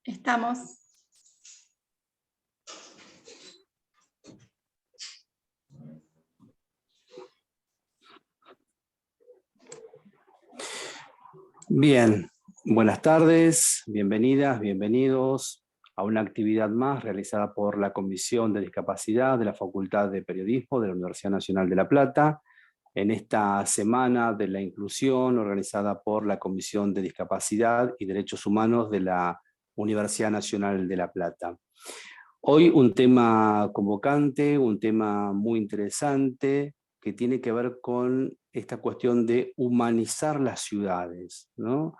Estamos. Bien, buenas tardes, bienvenidas, bienvenidos a una actividad más realizada por la Comisión de Discapacidad de la Facultad de Periodismo de la Universidad Nacional de La Plata, en esta Semana de la Inclusión organizada por la Comisión de Discapacidad y Derechos Humanos de la Universidad Nacional de La Plata. Hoy un tema convocante, un tema muy interesante que tiene que ver con esta cuestión de humanizar las ciudades, ¿no?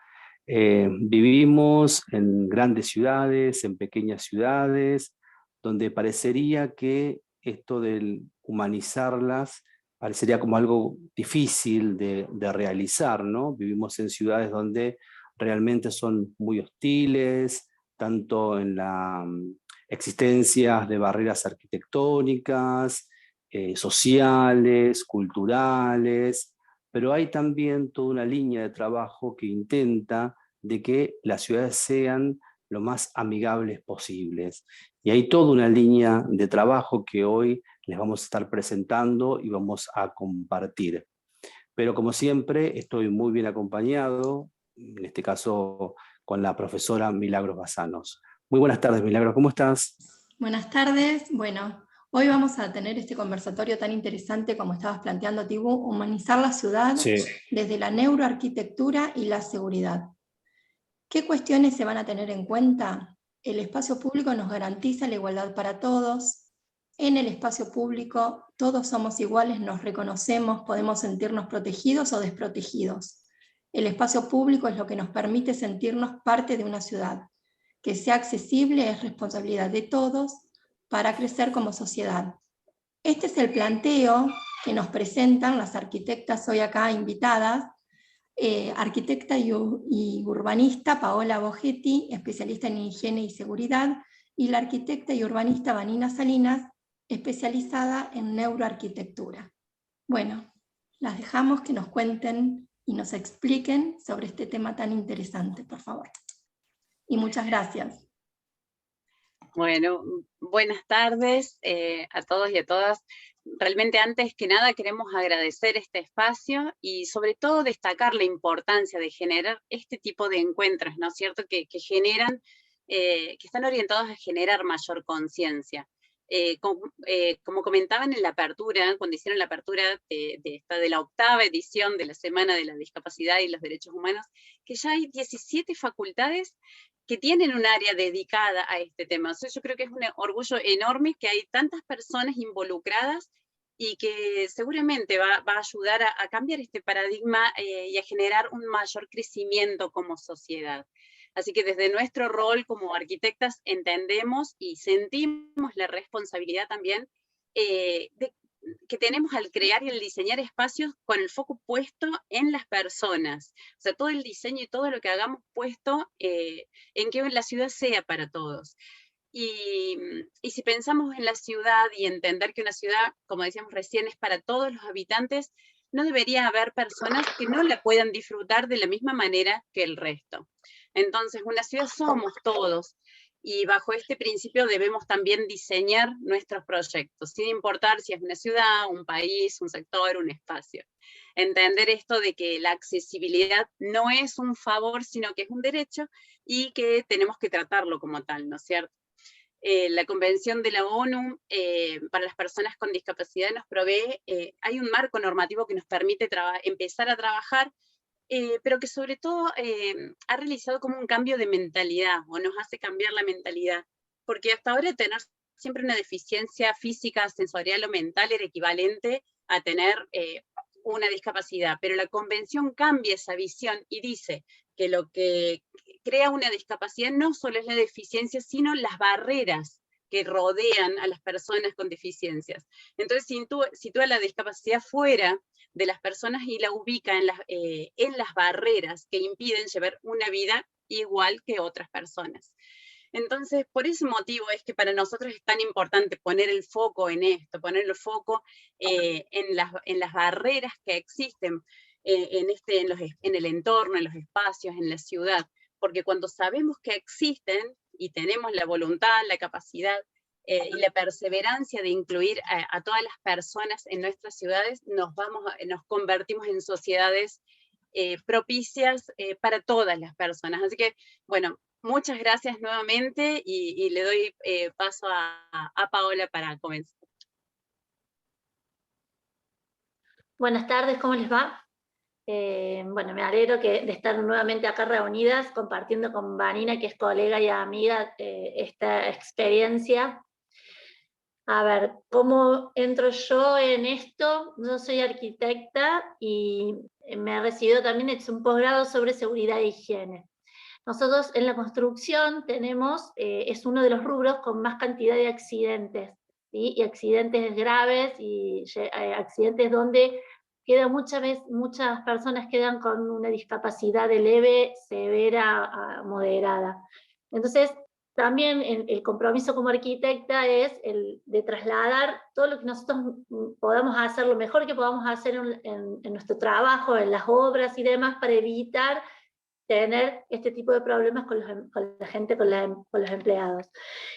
Vivimos en grandes ciudades, en pequeñas ciudades, donde parecería que esto del humanizarlas parecería como algo difícil de realizar, ¿no? Vivimos en ciudades donde realmente son muy hostiles, tanto en la existencias de barreras arquitectónicas, sociales, culturales, pero hay también toda una línea de trabajo que intenta de que las ciudades sean lo más amigables posibles. Y hay toda una línea de trabajo que hoy les vamos a estar presentando y vamos a compartir. Pero como siempre, estoy muy bien acompañado, en este caso con la profesora Milagros Bazanos. Muy buenas tardes, Milagros, ¿cómo estás? Buenas tardes. Bueno, hoy vamos a tener este conversatorio tan interesante como estabas planteando, Tibu, humanizar la ciudad desde la neuroarquitectura y la seguridad. ¿Qué cuestiones se van a tener en cuenta? El espacio público nos garantiza la igualdad para todos. En el espacio público todos somos iguales, nos reconocemos, podemos sentirnos protegidos o desprotegidos. El espacio público es lo que nos permite sentirnos parte de una ciudad. Que sea accesible es responsabilidad de todos para crecer como sociedad. Este es el planteo que nos presentan las arquitectas hoy acá invitadas, arquitecta y urbanista Paola Bogetti, especialista en higiene y seguridad, y la arquitecta y urbanista Vanina Salinas, especializada en neuroarquitectura. Bueno, las dejamos que nos cuenten y nos expliquen sobre este tema tan interesante, por favor. Y muchas gracias. Bueno, buenas tardes a todos y a todas. Realmente antes que nada queremos agradecer este espacio y sobre todo destacar la importancia de generar este tipo de encuentros, ¿no es cierto?, que están orientados a generar mayor conciencia. Como comentaban en la apertura, cuando hicieron la apertura de la 8ª edición de la Semana de la Discapacidad y los Derechos Humanos, que ya hay 17 facultades que tienen un área dedicada a este tema. O sea, yo creo que es un orgullo enorme que hay tantas personas involucradas y que seguramente va a ayudar a cambiar este paradigma y a generar un mayor crecimiento como sociedad. Así que desde nuestro rol como arquitectas entendemos y sentimos la responsabilidad también que tenemos al crear y al diseñar espacios con el foco puesto en las personas. O sea, todo el diseño y todo lo que hagamos puesto en que la ciudad sea para todos. Y si pensamos en la ciudad y entender que una ciudad, como decíamos recién, es para todos los habitantes, no debería haber personas que no la puedan disfrutar de la misma manera que el resto. Entonces, una ciudad somos todos, y bajo este principio debemos también diseñar nuestros proyectos, sin importar si es una ciudad, un país, un sector, un espacio. Entender esto de que la accesibilidad no es un favor, sino que es un derecho, y que tenemos que tratarlo como tal, ¿no es cierto? La Convención de la ONU para las personas con discapacidad nos provee, hay un marco normativo que nos permite empezar a trabajar, pero que sobre todo ha realizado como un cambio de mentalidad, o nos hace cambiar la mentalidad, porque hasta ahora tener siempre una deficiencia física, sensorial o mental era equivalente a tener una discapacidad, pero la Convención cambia esa visión y dice que lo que crea una discapacidad no solo es la deficiencia, sino las barreras que rodean a las personas con deficiencias. Entonces sitúa la discapacidad fuera de las personas y la ubica en las barreras que impiden llevar una vida igual que otras personas. Entonces, por ese motivo es que para nosotros es tan importante poner el foco en esto, poner el foco en las barreras que existen en el entorno, en los espacios, en la ciudad, porque cuando sabemos que existen y tenemos la voluntad, la capacidad y la perseverancia de incluir a todas las personas en nuestras ciudades, nos convertimos en sociedades propicias para todas las personas. Así que, bueno, muchas gracias nuevamente y le doy paso a Paola para comenzar. Buenas tardes, ¿cómo les va? Bueno, me alegro de estar nuevamente acá reunidas, compartiendo con Vanina, que es colega y amiga, esta experiencia. A ver, ¿cómo entro yo en esto? Yo soy arquitecta y me he recibido también, he hecho un posgrado sobre seguridad e higiene. Nosotros en la construcción tenemos, es uno de los rubros con más cantidad de accidentes, ¿sí? Y accidentes graves y accidentes donde muchas personas quedan con una discapacidad de leve, severa a moderada. Entonces, también el compromiso como arquitecta es el de trasladar todo lo que nosotros podamos hacer, lo mejor que podamos hacer en nuestro trabajo, en las obras y demás, para evitar tener este tipo de problemas con la gente, con los empleados.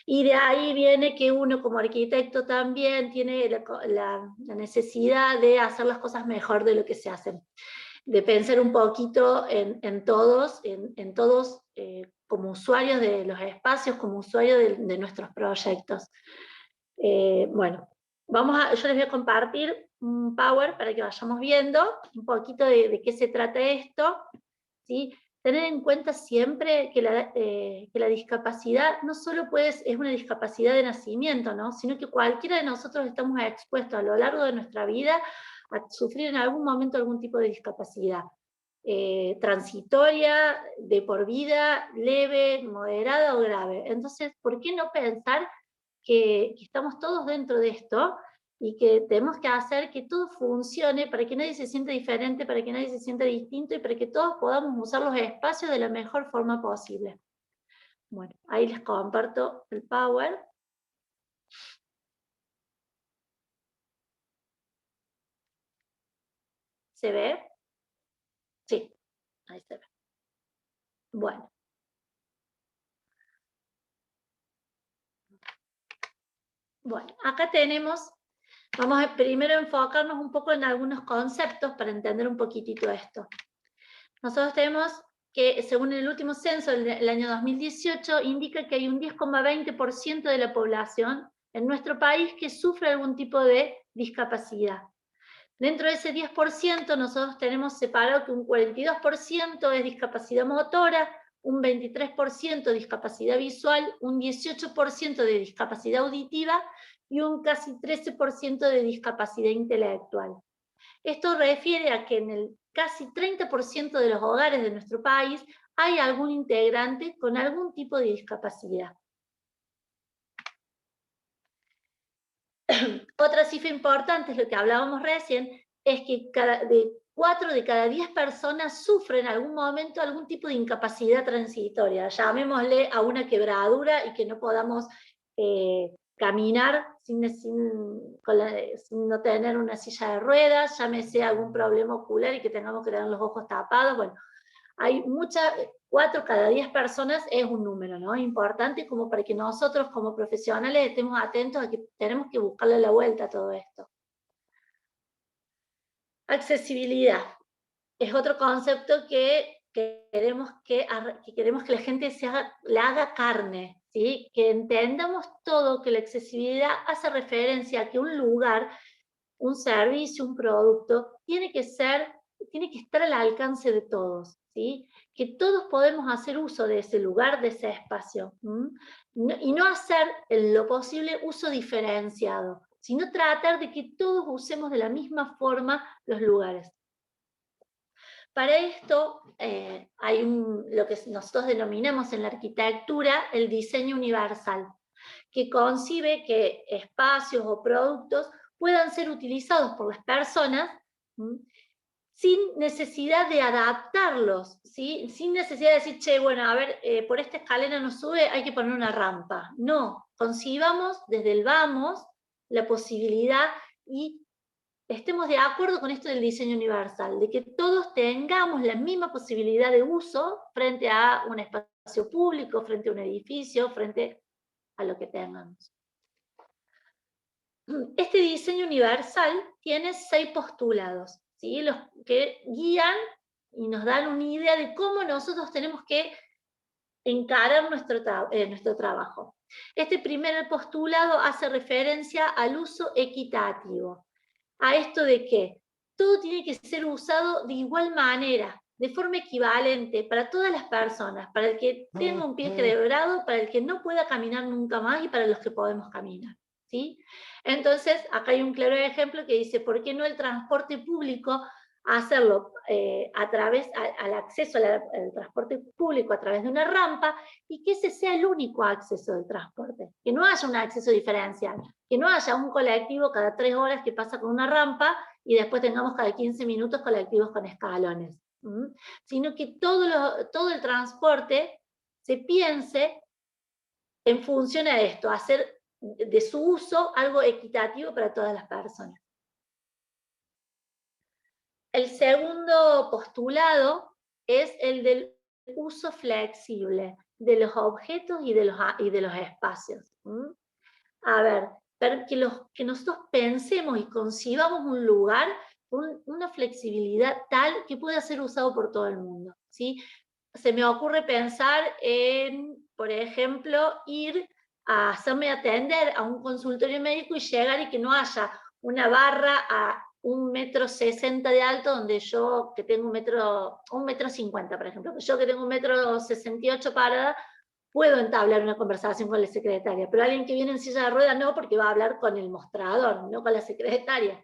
Y de ahí viene que uno como arquitecto también tiene la necesidad de hacer las cosas mejor de lo que se hacen, de pensar un poquito en todos como usuarios de los espacios, como usuarios de nuestros proyectos. Bueno, yo les voy a compartir un PowerPoint para que vayamos viendo un poquito de qué se trata esto, ¿sí? Tener en cuenta siempre que la discapacidad no solo es una discapacidad de nacimiento, ¿no? Sino que cualquiera de nosotros estamos expuestos a lo largo de nuestra vida a sufrir en algún momento algún tipo de discapacidad. Transitoria, de por vida, leve, moderada o grave. Entonces, ¿por qué no pensar que estamos todos dentro de esto y que tenemos que hacer que todo funcione para que nadie se sienta diferente, para que nadie se sienta distinto y para que todos podamos usar los espacios de la mejor forma posible? Bueno, ahí les comparto el Power. ¿Se ve? Sí, ahí se ve. Bueno. Bueno, acá tenemos, vamos a primero enfocarnos un poco en algunos conceptos para entender un poquitito esto. Nosotros tenemos que, según el último censo del año 2018, indica que hay un 10,20% de la población en nuestro país que sufre algún tipo de discapacidad. Dentro de ese 10% nosotros tenemos separado que un 42% es discapacidad motora, un 23% discapacidad visual, un 18% de discapacidad auditiva y un casi 13% de discapacidad intelectual. Esto refiere a que en el casi 30% de los hogares de nuestro país hay algún integrante con algún tipo de discapacidad. Otra cifra importante, es lo que hablábamos recién, es que 4 de cada 10 personas sufren en algún momento algún tipo de incapacidad transitoria, llamémosle a una quebradura y que no podamos caminar sin no tener una silla de ruedas, llámese algún problema ocular y que tengamos que tener los ojos tapados. Bueno, hay 4 cada 10 personas es un número, ¿no? Importante como para que nosotros como profesionales estemos atentos a que tenemos que buscarle la vuelta a todo esto. Accesibilidad es otro concepto que queremos que la gente le haga carne, ¿sí? Que entendamos todo, que la accesibilidad hace referencia a que un lugar, un servicio, un producto, tiene que estar al alcance de todos, ¿sí? Que todos podemos hacer uso de ese lugar, de ese espacio, y no hacer en lo posible uso diferenciado, sino tratar de que todos usemos de la misma forma los lugares. Para esto hay lo que nosotros denominamos en la arquitectura el diseño universal, que concibe que espacios o productos puedan ser utilizados por las personas sin necesidad de adaptarlos, ¿sí? Sin necesidad de decir, che, bueno, a ver, por esta escalera no sube, hay que poner una rampa. No, concibamos desde el vamos la posibilidad y estemos de acuerdo con esto del diseño universal, de que todos tengamos la misma posibilidad de uso frente a un espacio público, frente a un edificio, frente a lo que tengamos. Este diseño universal tiene 6 postulados, ¿sí? Los que guían y nos dan una idea de cómo nosotros tenemos que encarar nuestro trabajo. Este primer postulado hace referencia al uso equitativo, a esto de que todo tiene que ser usado de igual manera, de forma equivalente para todas las personas, para el que tenga un pie quebrado, para el que no pueda caminar nunca más y para los que podemos caminar, ¿sí? Entonces, acá hay un claro ejemplo que dice, ¿por qué no el transporte público hacerlo a través, al acceso al transporte público a través de una rampa y que ese sea el único acceso del transporte? Que no haya un acceso diferencial, que no haya un colectivo cada 3 horas que pasa con una rampa y después tengamos cada 15 minutos colectivos con escalones, sino que todo el transporte se piense en función a esto, hacer de su uso algo equitativo para todas las personas. El segundo postulado es el del uso flexible de los objetos y de los espacios. A ver, que nosotros pensemos y concibamos un lugar con una flexibilidad tal que pueda ser usado por todo el mundo, ¿sí? Se me ocurre pensar en, por ejemplo, ir a hacerme atender a un consultorio médico y llegar y que no haya una barra a 1,60 m de alto, donde yo, que tengo 1,50 m, por ejemplo, yo que tengo 1,68 m parada, puedo entablar una conversación con la secretaria, pero alguien que viene en silla de ruedas no, porque va a hablar con el mostrador, no con la secretaria.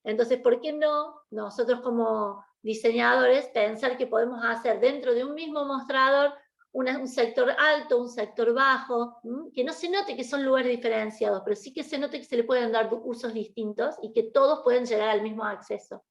Entonces, ¿por qué no nosotros como diseñadores pensar que podemos hacer dentro de un mismo mostrador un sector alto, un sector bajo, que no se note que son lugares diferenciados, pero sí que se note que se le pueden dar usos distintos y que todos pueden llegar al mismo acceso?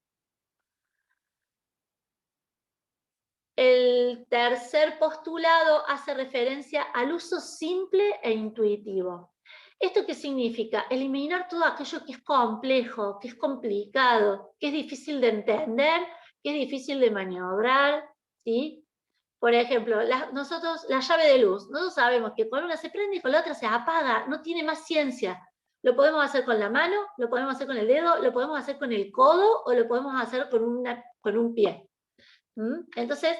El tercer postulado hace referencia al uso simple e intuitivo. ¿Esto qué significa? Eliminar todo aquello que es complejo, que es complicado, que es difícil de entender, que es difícil de maniobrar, ¿sí? Por ejemplo, nosotros, la llave de luz, nosotros sabemos que con una se prende y con la otra se apaga, no tiene más ciencia. Lo podemos hacer con la mano, lo podemos hacer con el dedo, lo podemos hacer con el codo o lo podemos hacer con un pie. Entonces,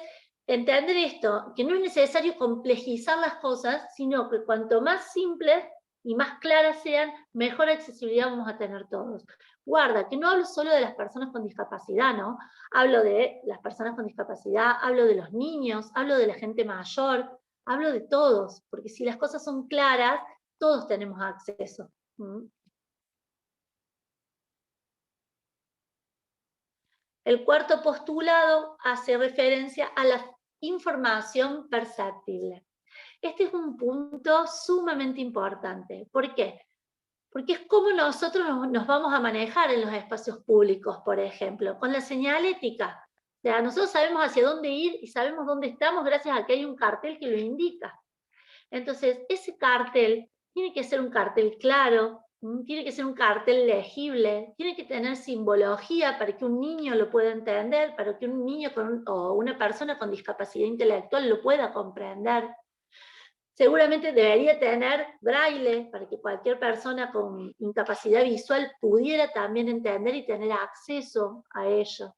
entender esto, que no es necesario complejizar las cosas, sino que cuanto más simples y más claras sean, mejor accesibilidad vamos a tener todos. Guarda, que no hablo solo de las personas con discapacidad, ¿no? Hablo de las personas con discapacidad, hablo de los niños, hablo de la gente mayor, hablo de todos, porque si las cosas son claras, todos tenemos acceso. El cuarto postulado hace referencia a la información perceptible. Este es un punto sumamente importante. ¿Por qué? Porque es como nosotros nos vamos a manejar en los espacios públicos, por ejemplo, con la señalética. O sea, nosotros sabemos hacia dónde ir y sabemos dónde estamos gracias a que hay un cartel que lo indica. Entonces, ese cartel tiene que ser un cartel claro, tiene que ser un cartel legible, tiene que tener simbología para que un niño lo pueda entender, para que un niño o una persona con discapacidad intelectual lo pueda comprender. Seguramente debería tener braille para que cualquier persona con incapacidad visual pudiera también entender y tener acceso a ello.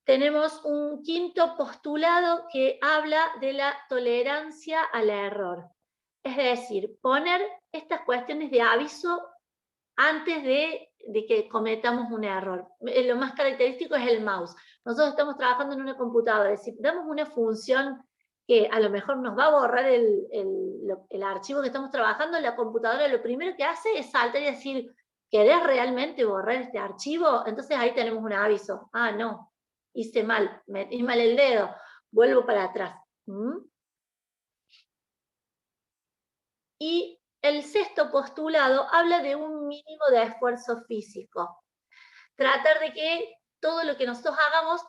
Tenemos un quinto postulado que habla de la tolerancia al error. Es decir, poner estas cuestiones de aviso antes de que cometamos un error. Lo más característico es el mouse. Nosotros estamos trabajando en una computadora, si damos una función que a lo mejor nos va a borrar el archivo que estamos trabajando, la computadora lo primero que hace es saltar y decir, ¿querés realmente borrar este archivo? Entonces ahí tenemos un aviso. Ah, no, hice mal, metí mal el dedo, vuelvo para atrás. Y el sexto postulado habla de un mínimo de esfuerzo físico. Tratar de que todo lo que nosotros hagamos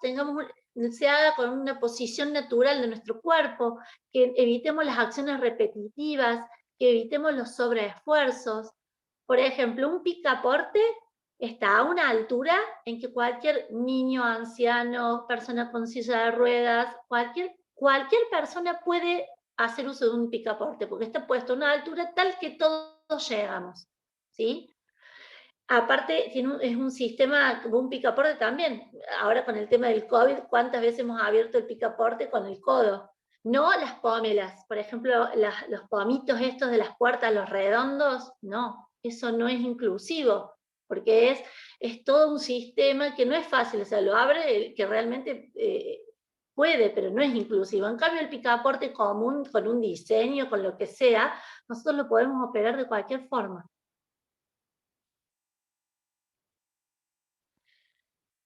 se haga con una posición natural de nuestro cuerpo, que evitemos las acciones repetitivas, que evitemos los sobreesfuerzos. Por ejemplo, un picaporte está a una altura en que cualquier niño, anciano, persona con silla de ruedas, cualquier persona puede hacer uso de un picaporte, porque está puesto a una altura tal que todos llegamos, ¿sí? Aparte, es un sistema como un picaporte también. Ahora con el tema del COVID, ¿cuántas veces hemos abierto el picaporte con el codo? No las pómelas, por ejemplo, los pomitos estos de las puertas, los redondos, no, eso no es inclusivo, porque es todo un sistema que no es fácil, o sea, lo abre el que realmente puede, pero no es inclusivo. En cambio, el picaporte común, con un diseño, con lo que sea, nosotros lo podemos operar de cualquier forma.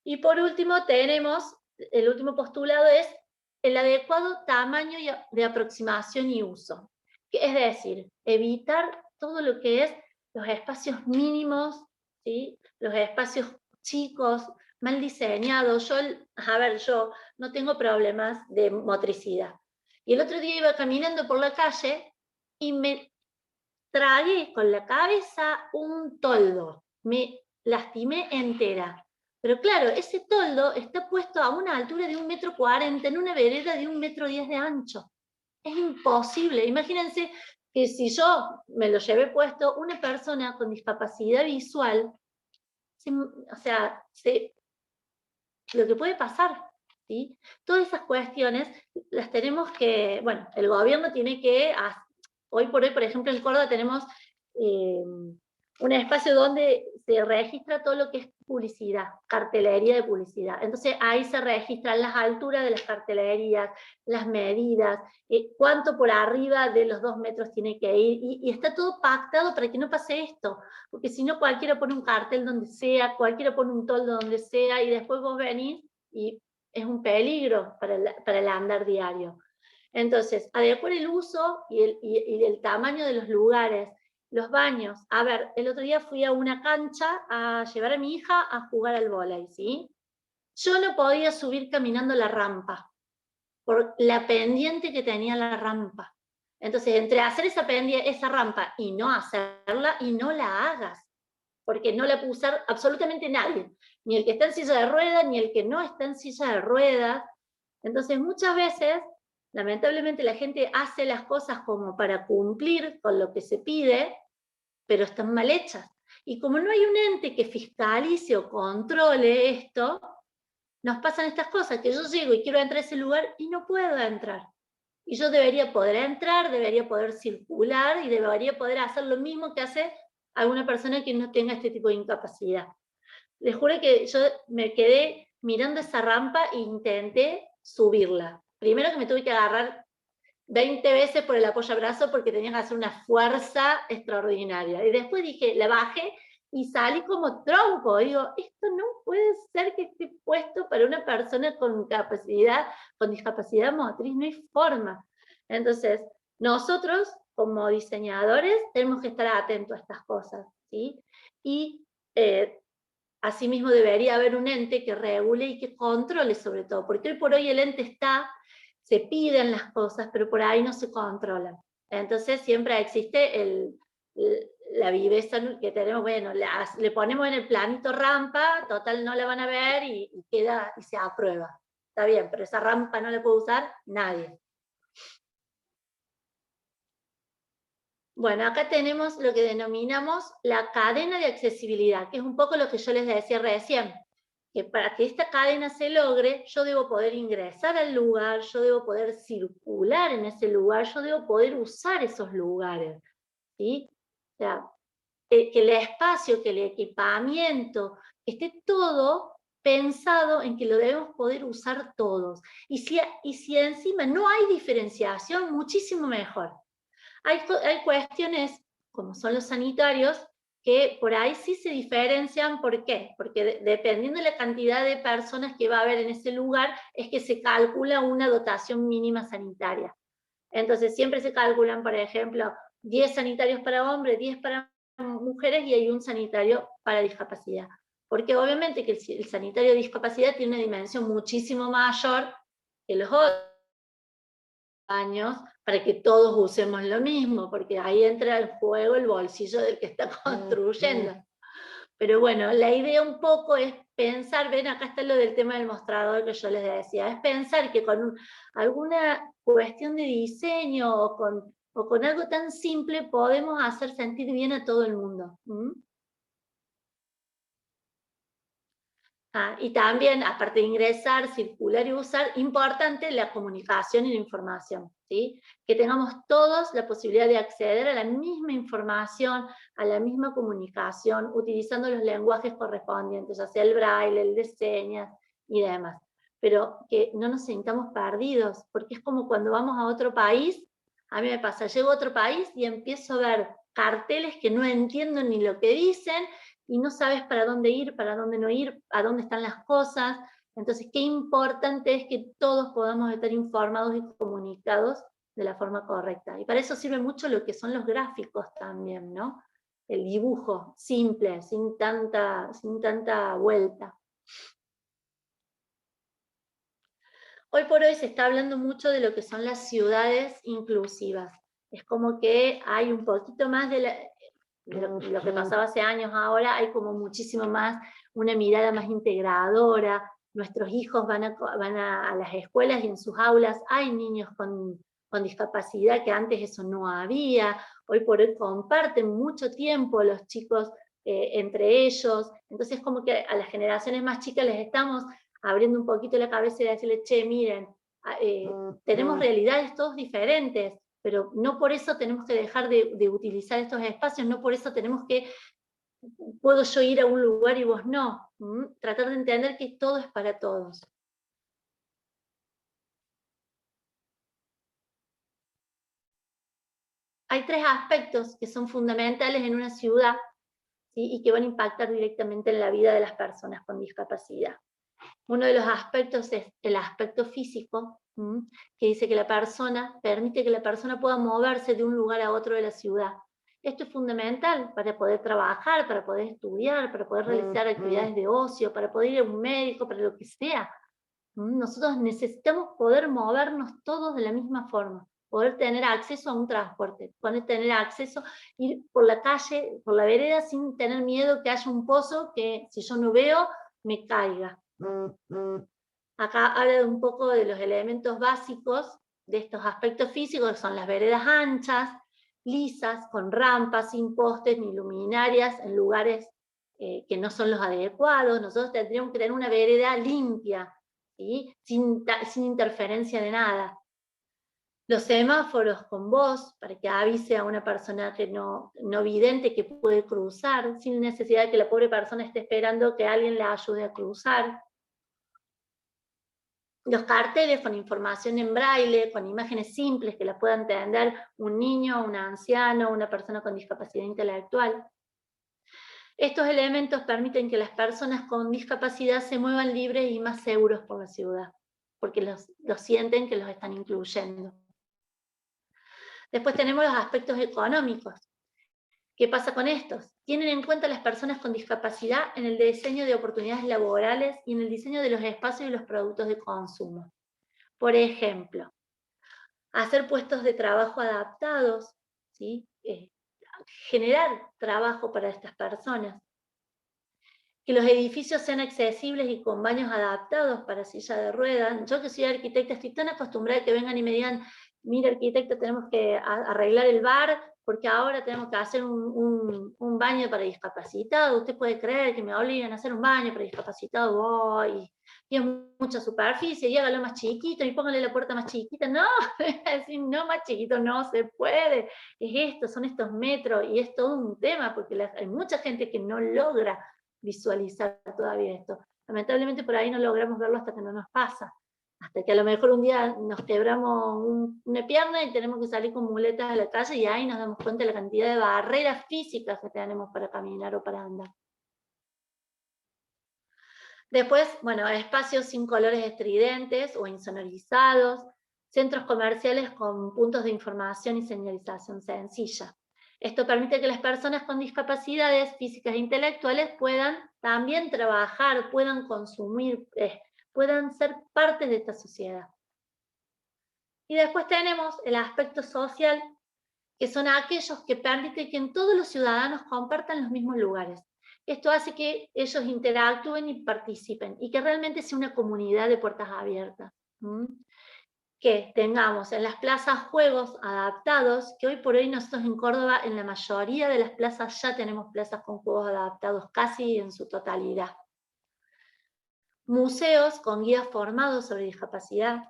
Y por último tenemos, el último postulado es el adecuado tamaño de aproximación y uso. Es decir, evitar todo lo que es los espacios mínimos, ¿sí? Los espacios chicos, mal diseñados. Yo no tengo problemas de motricidad. Y el otro día iba caminando por la calle y me tragué con la cabeza un toldo. Me lastimé entera. Pero claro, ese toldo está puesto a una altura de 1,40 m en una vereda de 1,10 m de ancho. Es imposible. Imagínense que si yo me lo llevé puesto, una persona con discapacidad visual, lo que puede pasar, ¿sí? Todas esas cuestiones las tenemos que, bueno, el gobierno tiene que, hoy por hoy, por ejemplo, en Córdoba tenemos un espacio donde se registra todo lo que es publicidad, cartelería de publicidad. Entonces ahí se registran las alturas de las cartelerías, las medidas, cuánto por arriba de los 2 metros tiene que ir, y está todo pactado para que no pase esto, porque si no cualquiera pone un cartel donde sea, cualquiera pone un toldo donde sea, y después vos venís y es un peligro para el andar diario. Entonces, adecuar el uso y el tamaño de los lugares, los baños. A ver, el otro día fui a una cancha a llevar a mi hija a jugar al vóley, ¿sí? Yo no podía subir caminando la rampa, por la pendiente que tenía la rampa. Entonces, entre hacer esa rampa y no hacerla, y no la hagas, porque no la puede usar absolutamente nadie, ni el que está en silla de ruedas, ni el que no está en silla de ruedas. Entonces, muchas veces, lamentablemente, la gente hace las cosas como para cumplir con lo que se pide, pero están mal hechas. Y como no hay un ente que fiscalice o controle esto, nos pasan estas cosas, que yo llego y quiero entrar a ese lugar y no puedo entrar. Y yo debería poder entrar, debería poder circular y debería poder hacer lo mismo que hace alguna persona que no tenga este tipo de incapacidad. Les juro que yo me quedé mirando esa rampa e intenté subirla. Primero que me tuve que agarrar 20 veces por el apoyabrazo porque tenía que hacer una fuerza extraordinaria. Y después dije, la bajé y salí como tronco. Digo, esto no puede ser que esté puesto para una persona con discapacidad motriz, no hay forma. Entonces, nosotros como diseñadores tenemos que estar atentos a estas cosas, ¿sí? Y asimismo debería haber un ente que regule y que controle sobre todo, porque hoy por hoy el ente se piden las cosas, pero por ahí no se controlan. Entonces siempre existe la viveza que tenemos, bueno, le ponemos en el planito rampa, total no la van a ver y queda y se aprueba. Está bien, pero esa rampa no la puede usar nadie. Bueno, acá tenemos lo que denominamos la cadena de accesibilidad, que es un poco lo que yo les decía recién, que para que esta cadena se logre, yo debo poder ingresar al lugar, yo debo poder circular en ese lugar, yo debo poder usar esos lugares, ¿sí? O sea, que el espacio, que el equipamiento, que esté todo pensado en que lo debemos poder usar todos. Y si encima no hay diferenciación, muchísimo mejor. Hay cuestiones, como son los sanitarios, que por ahí sí se diferencian. ¿Por qué? Porque dependiendo de la cantidad de personas que va a haber en ese lugar, es que se calcula una dotación mínima sanitaria. Entonces siempre se calculan, por ejemplo, 10 sanitarios para hombres, 10 para mujeres y hay un sanitario para discapacidad. Porque obviamente que el sanitario de discapacidad tiene una dimensión muchísimo mayor que los otros años para que todos usemos lo mismo, porque ahí entra en juego el bolsillo del que está construyendo. Pero bueno, la idea un poco es pensar, ven, acá está lo del tema del mostrador que yo les decía, es pensar que con alguna cuestión de diseño o con algo tan simple podemos hacer sentir bien a todo el mundo. Y también, aparte de ingresar, circular y usar, importante la comunicación y la información, ¿sí? Que tengamos todos la posibilidad de acceder a la misma información, a la misma comunicación, utilizando los lenguajes correspondientes, ya sea el braille, el de señas y demás. Pero que no nos sintamos perdidos, porque es como cuando vamos a otro país, a mí me pasa, llego a otro país y empiezo a ver carteles que no entiendo ni lo que dicen, y no sabes para dónde ir, para dónde no ir, a dónde están las cosas. Entonces, qué importante es que todos podamos estar informados y comunicados de la forma correcta. Y para eso sirve mucho lo que son los gráficos también, ¿no? El dibujo simple, sin tanta vuelta. Hoy por hoy se está hablando mucho de lo que son las ciudades inclusivas. Es como que hay un poquito más de lo que pasaba hace años, ahora hay como muchísimo más, una mirada más integradora. Nuestros hijos van a las escuelas y en sus aulas hay niños con discapacidad, que antes eso no había. Hoy por hoy comparten mucho tiempo los chicos entre ellos. Entonces como que a las generaciones más chicas les estamos abriendo un poquito la cabeza y decirles, che, miren, tenemos realidades todos diferentes, pero no por eso tenemos que dejar de utilizar estos espacios, no por eso tenemos que, puedo yo ir a un lugar y vos no. Tratar de entender que todo es para todos. Hay 3 aspectos que son fundamentales en una ciudad, ¿sí? Y que van a impactar directamente en la vida de las personas con discapacidad. Uno de los aspectos es el aspecto físico, que dice que permite que la persona pueda moverse de un lugar a otro de la ciudad. Esto es fundamental para poder trabajar, para poder estudiar, para poder realizar actividades de ocio, para poder ir a un médico, para lo que sea. Nosotros necesitamos poder movernos todos de la misma forma, poder tener acceso a un transporte, poder tener acceso, ir por la calle, por la vereda, sin tener miedo que haya un pozo que si yo no veo, me caiga. Acá habla un poco de los elementos básicos de estos aspectos físicos, que son las veredas anchas, lisas, con rampas, sin postes ni luminarias, en lugares que no son los adecuados. Nosotros tendríamos que tener una vereda limpia, ¿sí? sin interferencia de nada. Los semáforos con voz, para que avise a una persona que no vidente que puede cruzar, sin necesidad de que la pobre persona esté esperando que alguien la ayude a cruzar. Los carteles con información en braille, con imágenes simples que la pueda entender un niño, un anciano, una persona con discapacidad intelectual. Estos elementos permiten que las personas con discapacidad se muevan libres y más seguros por la ciudad, porque los sienten que los están incluyendo. Después tenemos los aspectos económicos. ¿Qué pasa con estos? Tienen en cuenta a las personas con discapacidad en el diseño de oportunidades laborales y en el diseño de los espacios y los productos de consumo. Por ejemplo, hacer puestos de trabajo adaptados, ¿sí? Generar trabajo para estas personas. Que los edificios sean accesibles y con baños adaptados para silla de ruedas. Yo que soy arquitecta estoy tan acostumbrada a que vengan y me digan, mira arquitecto, tenemos que arreglar el bar porque ahora tenemos que hacer un baño para discapacitados. ¿Usted puede creer que me obligan a hacer un baño para discapacitados? Oh, y es mucha superficie, y hágalo más chiquito y póngale la puerta más chiquita. No, decir, no, más chiquito no se puede. Es esto, son estos metros, y es todo un tema porque hay mucha gente que no logra visualizar todavía esto. Lamentablemente por ahí no logramos verlo hasta que no nos pasa. Hasta que a lo mejor un día nos quebramos una pierna y tenemos que salir con muletas a la calle y ahí nos damos cuenta de la cantidad de barreras físicas que tenemos para caminar o para andar. Después, bueno, espacios sin colores estridentes o insonorizados, centros comerciales con puntos de información y señalización sencilla. Esto permite que las personas con discapacidades físicas e intelectuales puedan también trabajar, puedan consumir, puedan ser parte de esta sociedad. Y después tenemos el aspecto social, que son aquellos que permiten que todos los ciudadanos compartan los mismos lugares. Esto hace que ellos interactúen y participen, y que realmente sea una comunidad de puertas abiertas. Que tengamos en las plazas juegos adaptados, que hoy por hoy nosotros en Córdoba, en la mayoría de las plazas ya tenemos plazas con juegos adaptados casi en su totalidad. Museos con guías formados sobre discapacidad.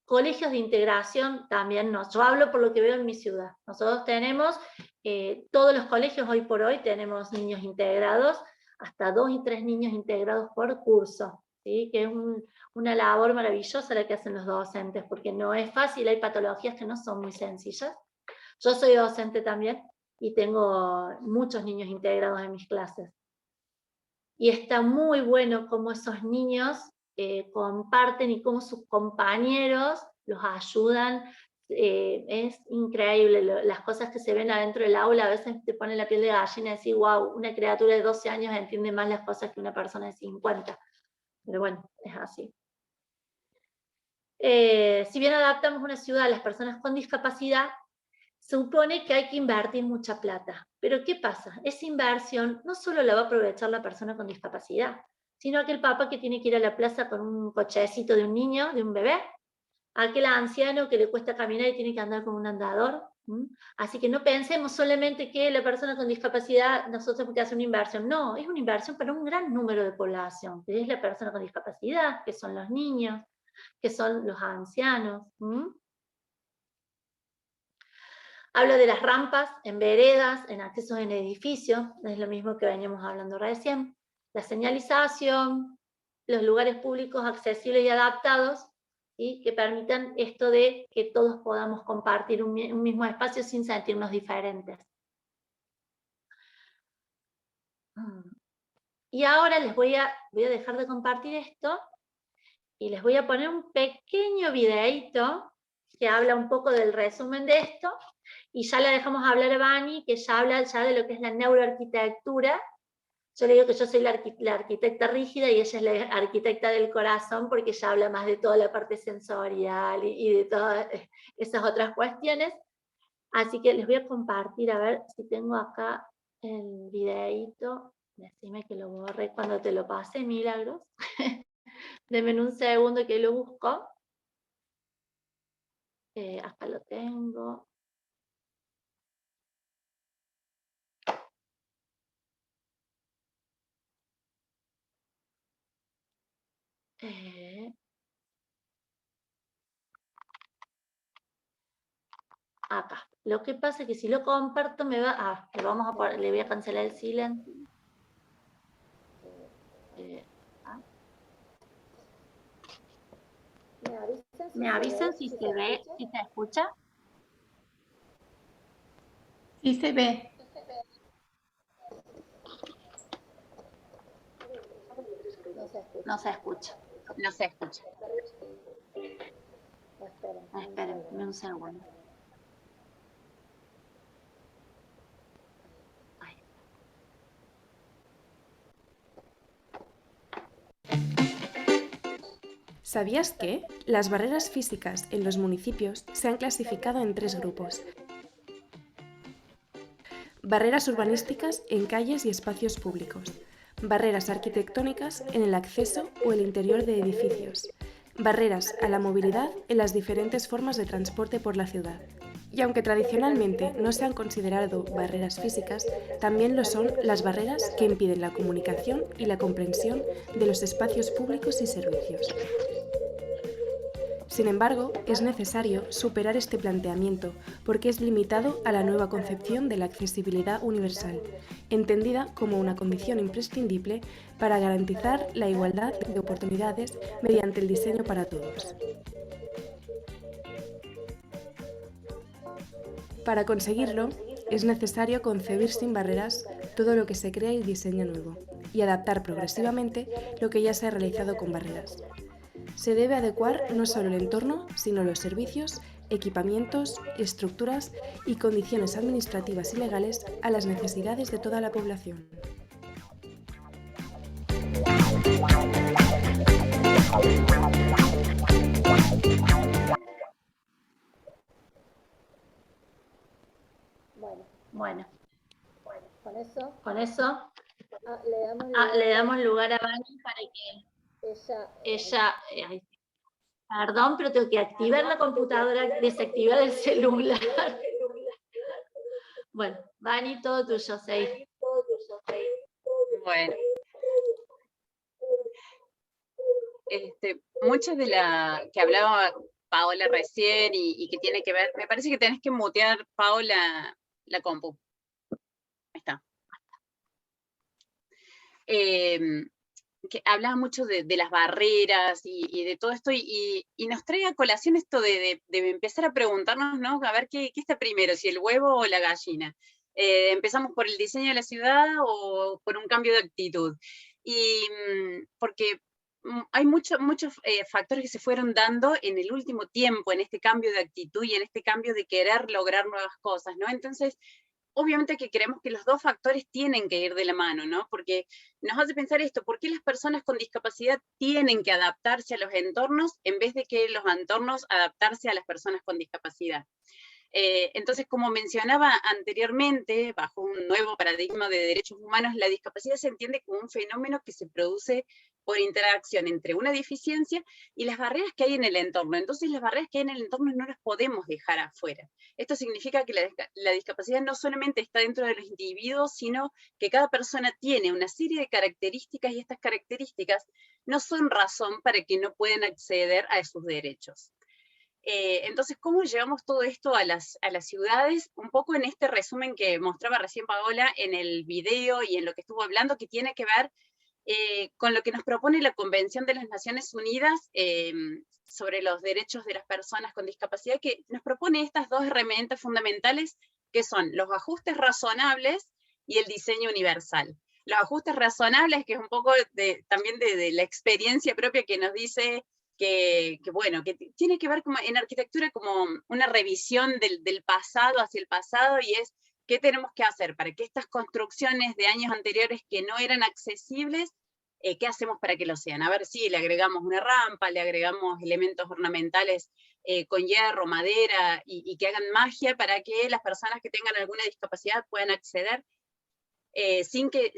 Colegios de integración también, yo hablo por lo que veo en mi ciudad. Nosotros tenemos, todos los colegios hoy por hoy tenemos niños integrados, hasta 2 y 3 niños integrados por curso, ¿sí? Que es una labor maravillosa la que hacen los docentes, porque no es fácil, hay patologías que no son muy sencillas. Yo soy docente también, y tengo muchos niños integrados en mis clases. Y está muy bueno cómo esos niños comparten y cómo sus compañeros los ayudan. Es increíble las cosas que se ven adentro del aula. A veces te pone la piel de gallina y decís, wow, una criatura de 12 años entiende más las cosas que una persona de 50. Pero bueno, es así. Si bien adaptamos una ciudad a las personas con discapacidad, se supone que hay que invertir mucha plata. Pero ¿qué pasa? Esa inversión no solo la va a aprovechar la persona con discapacidad, sino aquel papá que tiene que ir a la plaza con un cochecito de un niño, de un bebé, aquel anciano que le cuesta caminar y tiene que andar con un andador. Así que no pensemos solamente que la persona con discapacidad, nosotros tenemos que hacer una inversión. No, es una inversión para un gran número de población, que es la persona con discapacidad, que son los niños, que son los ancianos. Hablo de las rampas en veredas, en accesos en edificios, es lo mismo que veníamos hablando recién. La señalización, los lugares públicos accesibles y adaptados, ¿sí? Que permitan esto de que todos podamos compartir un mismo espacio sin sentirnos diferentes. Y ahora les voy a dejar de compartir esto y les voy a poner un pequeño videíto que habla un poco del resumen de esto. Y ya la dejamos hablar a Vani, que ya habla ya de lo que es la neuroarquitectura. Yo le digo que yo soy la arquitecta rígida y ella es la arquitecta del corazón, porque ella habla más de toda la parte sensorial y de todas esas otras cuestiones. Así que les voy a compartir, a ver si tengo acá el videíto. Decime que lo borré cuando te lo pase, Milagros. Denme un segundo que lo busco. Acá lo tengo. Acá. Lo que pasa es que si lo comparto me va... le voy a cancelar el silencio. ¿Me avisan si se ve, si se escucha? Sí se ve. No se escucha. No se escucha. Espérenme un segundo. ¿Sabías que las barreras físicas en los municipios se han clasificado en 3 grupos? Barreras urbanísticas en calles y espacios públicos, barreras arquitectónicas en el acceso o el interior de edificios, barreras a la movilidad en las diferentes formas de transporte por la ciudad. Y aunque tradicionalmente no se han considerado barreras físicas, también lo son las barreras que impiden la comunicación y la comprensión de los espacios públicos y servicios. Sin embargo, es necesario superar este planteamiento porque es limitado a la nueva concepción de la accesibilidad universal, entendida como una condición imprescindible para garantizar la igualdad de oportunidades mediante el diseño para todos. Para conseguirlo, es necesario concebir sin barreras todo lo que se crea y diseña nuevo, y adaptar progresivamente lo que ya se ha realizado con barreras. Se debe adecuar no solo el entorno, sino los servicios, equipamientos, estructuras y condiciones administrativas y legales a las necesidades de toda la población. Bueno, con eso le damos lugar a Vani para que ella perdón, pero tengo que activar la computadora, desactivar el celular. Bueno, Vani, todo tuyo, Sei. Bueno. Muchas de la que hablaba Paola recién y que tiene que ver, me parece que tenés que mutear, Paola, la compu. Ahí está. Que hablaba mucho de las barreras y de todo esto, y nos trae a colación esto de empezar a preguntarnos, ¿no? A ver qué está primero, si el huevo o la gallina. ¿Empezamos por el diseño de la ciudad o por un cambio de actitud? Y porque hay muchos factores que se fueron dando en el último tiempo, en este cambio de actitud y en este cambio de querer lograr nuevas cosas, ¿no? Entonces, obviamente que creemos que los dos factores tienen que ir de la mano, ¿no? Porque nos hace pensar esto, ¿por qué las personas con discapacidad tienen que adaptarse a los entornos en vez de que los entornos adaptarse a las personas con discapacidad? Entonces, como mencionaba anteriormente, bajo un nuevo paradigma de derechos humanos, la discapacidad se entiende como un fenómeno que se produce por interacción entre una deficiencia y las barreras que hay en el entorno. Entonces, las barreras que hay en el entorno no las podemos dejar afuera. Esto significa que la discapacidad no solamente está dentro de los individuos, sino que cada persona tiene una serie de características, y estas características no son razón para que no puedan acceder a sus derechos. Entonces, ¿cómo llevamos todo esto a las ciudades? Un poco en este resumen que mostraba recién Paola en el video y en lo que estuvo hablando, que tiene que ver con lo que nos propone la Convención de las Naciones Unidas sobre los derechos de las personas con discapacidad, que nos propone estas dos herramientas fundamentales, que son los ajustes razonables y el diseño universal. Los ajustes razonables, que es un poco también de la experiencia propia que nos dice que tiene que ver en arquitectura como una revisión del pasado hacia el pasado, y es qué tenemos que hacer para que estas construcciones de años anteriores que no eran accesibles, qué hacemos para que lo sean. A ver si le agregamos una rampa, le agregamos elementos ornamentales con hierro, madera, y que hagan magia para que las personas que tengan alguna discapacidad puedan acceder sin que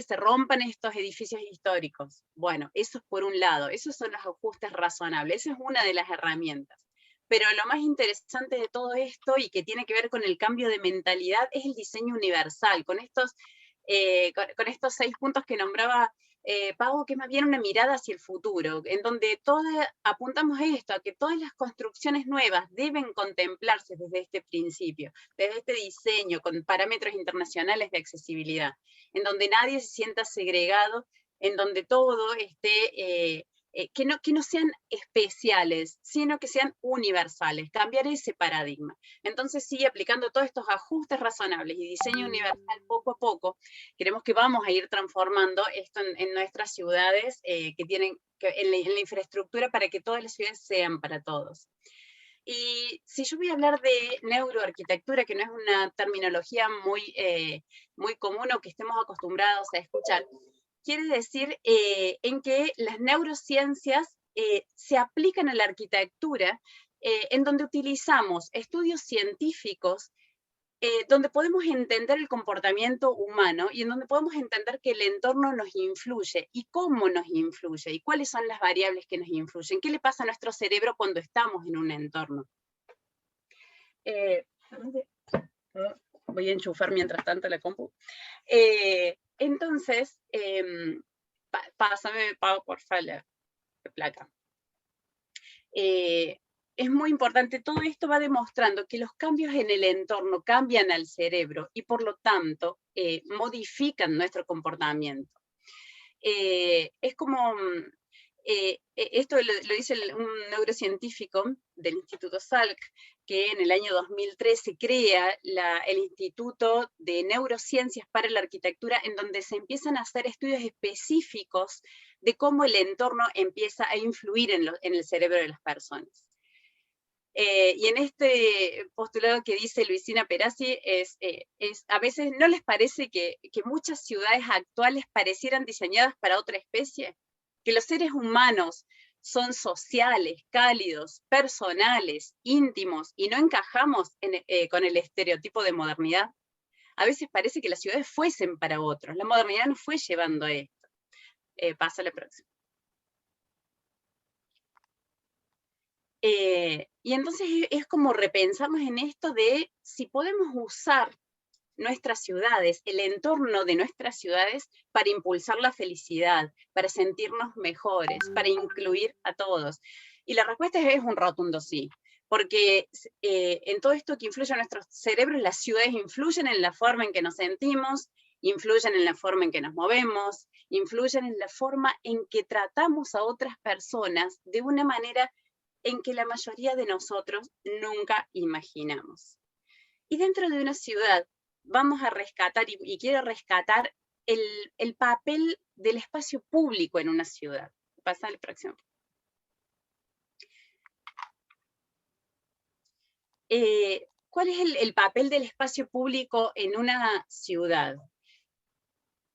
se rompan estos edificios históricos. Bueno, eso es por un lado, esos son los ajustes razonables, esa es una de las herramientas. Pero lo más interesante de todo esto, y que tiene que ver con el cambio de mentalidad, es el diseño universal, con estos 6 puntos que nombraba Pau, que es más bien una mirada hacia el futuro, en donde apuntamos a esto, a que todas las construcciones nuevas deben contemplarse desde este principio, desde este diseño, con parámetros internacionales de accesibilidad, en donde nadie se sienta segregado, en donde todo esté, que no sean especiales, sino que sean universales, cambiar ese paradigma. Entonces, sí, aplicando todos estos ajustes razonables y diseño universal poco a poco, creemos que vamos a ir transformando esto en nuestras ciudades, en la infraestructura, para que todas las ciudades sean para todos. Y si yo voy a hablar de neuroarquitectura, que no es una terminología muy común o que estemos acostumbrados a escuchar, quiere decir en que las neurociencias se aplican a la arquitectura, en donde utilizamos estudios científicos, donde podemos entender el comportamiento humano y en donde podemos entender que el entorno nos influye y cómo nos influye y cuáles son las variables que nos influyen, qué le pasa a nuestro cerebro cuando estamos en un entorno. Voy a enchufar mientras tanto la compu. Entonces, pásame, Pau, por favor, la placa. Es muy importante, todo esto va demostrando que los cambios en el entorno cambian al cerebro y por lo tanto modifican nuestro comportamiento. Es como, esto lo dice un neurocientífico del Instituto Salk, que en el año 2003 se crea el Instituto de Neurociencias para la Arquitectura, en donde se empiezan a hacer estudios específicos de cómo el entorno empieza a influir en el cerebro de las personas. Y en este postulado que dice Luisina Perazzi, a veces ¿no les parece que muchas ciudades actuales parecieran diseñadas para otra especie? Que los seres humanos son sociales, cálidos, personales, íntimos, y no encajamos con el estereotipo de modernidad. A veces parece que las ciudades fuesen para otros, la modernidad nos fue llevando a esto. Paso a la próxima. Y entonces es como repensarnos en esto de si podemos usar nuestras ciudades, el entorno de nuestras ciudades, para impulsar la felicidad, para sentirnos mejores, para incluir a todos. Y la respuesta es un rotundo sí, porque en todo esto que influye en nuestros cerebros, las ciudades influyen en la forma en que nos sentimos, influyen en la forma en que nos movemos, influyen en la forma en que tratamos a otras personas de una manera en que la mayoría de nosotros nunca imaginamos. Y dentro de una ciudad vamos a rescatar, y quiero rescatar, el papel del espacio público en una ciudad. Pasa al próximo. ¿Cuál es el papel del espacio público en una ciudad?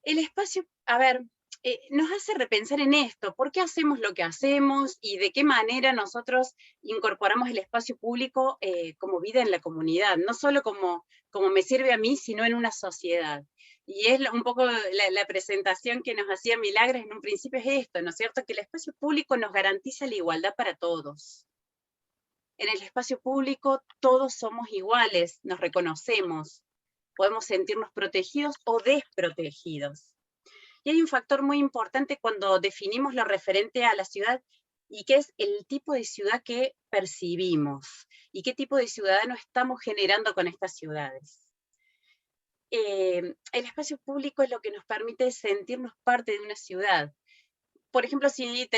El espacio, a ver, nos hace repensar en esto, ¿por qué hacemos lo que hacemos y de qué manera nosotros incorporamos el espacio público como vida en la comunidad? No solo como me sirve a mí, sino en una sociedad. Y es un poco la presentación que nos hacía Milagros en un principio, es esto, ¿no es cierto? Que el espacio público nos garantiza la igualdad para todos. En el espacio público todos somos iguales, nos reconocemos, podemos sentirnos protegidos o desprotegidos. Y hay un factor muy importante cuando definimos lo referente a la ciudad, y que es el tipo de ciudad que percibimos, y qué tipo de ciudadano estamos generando con estas ciudades. El espacio público es lo que nos permite sentirnos parte de una ciudad. Por ejemplo, si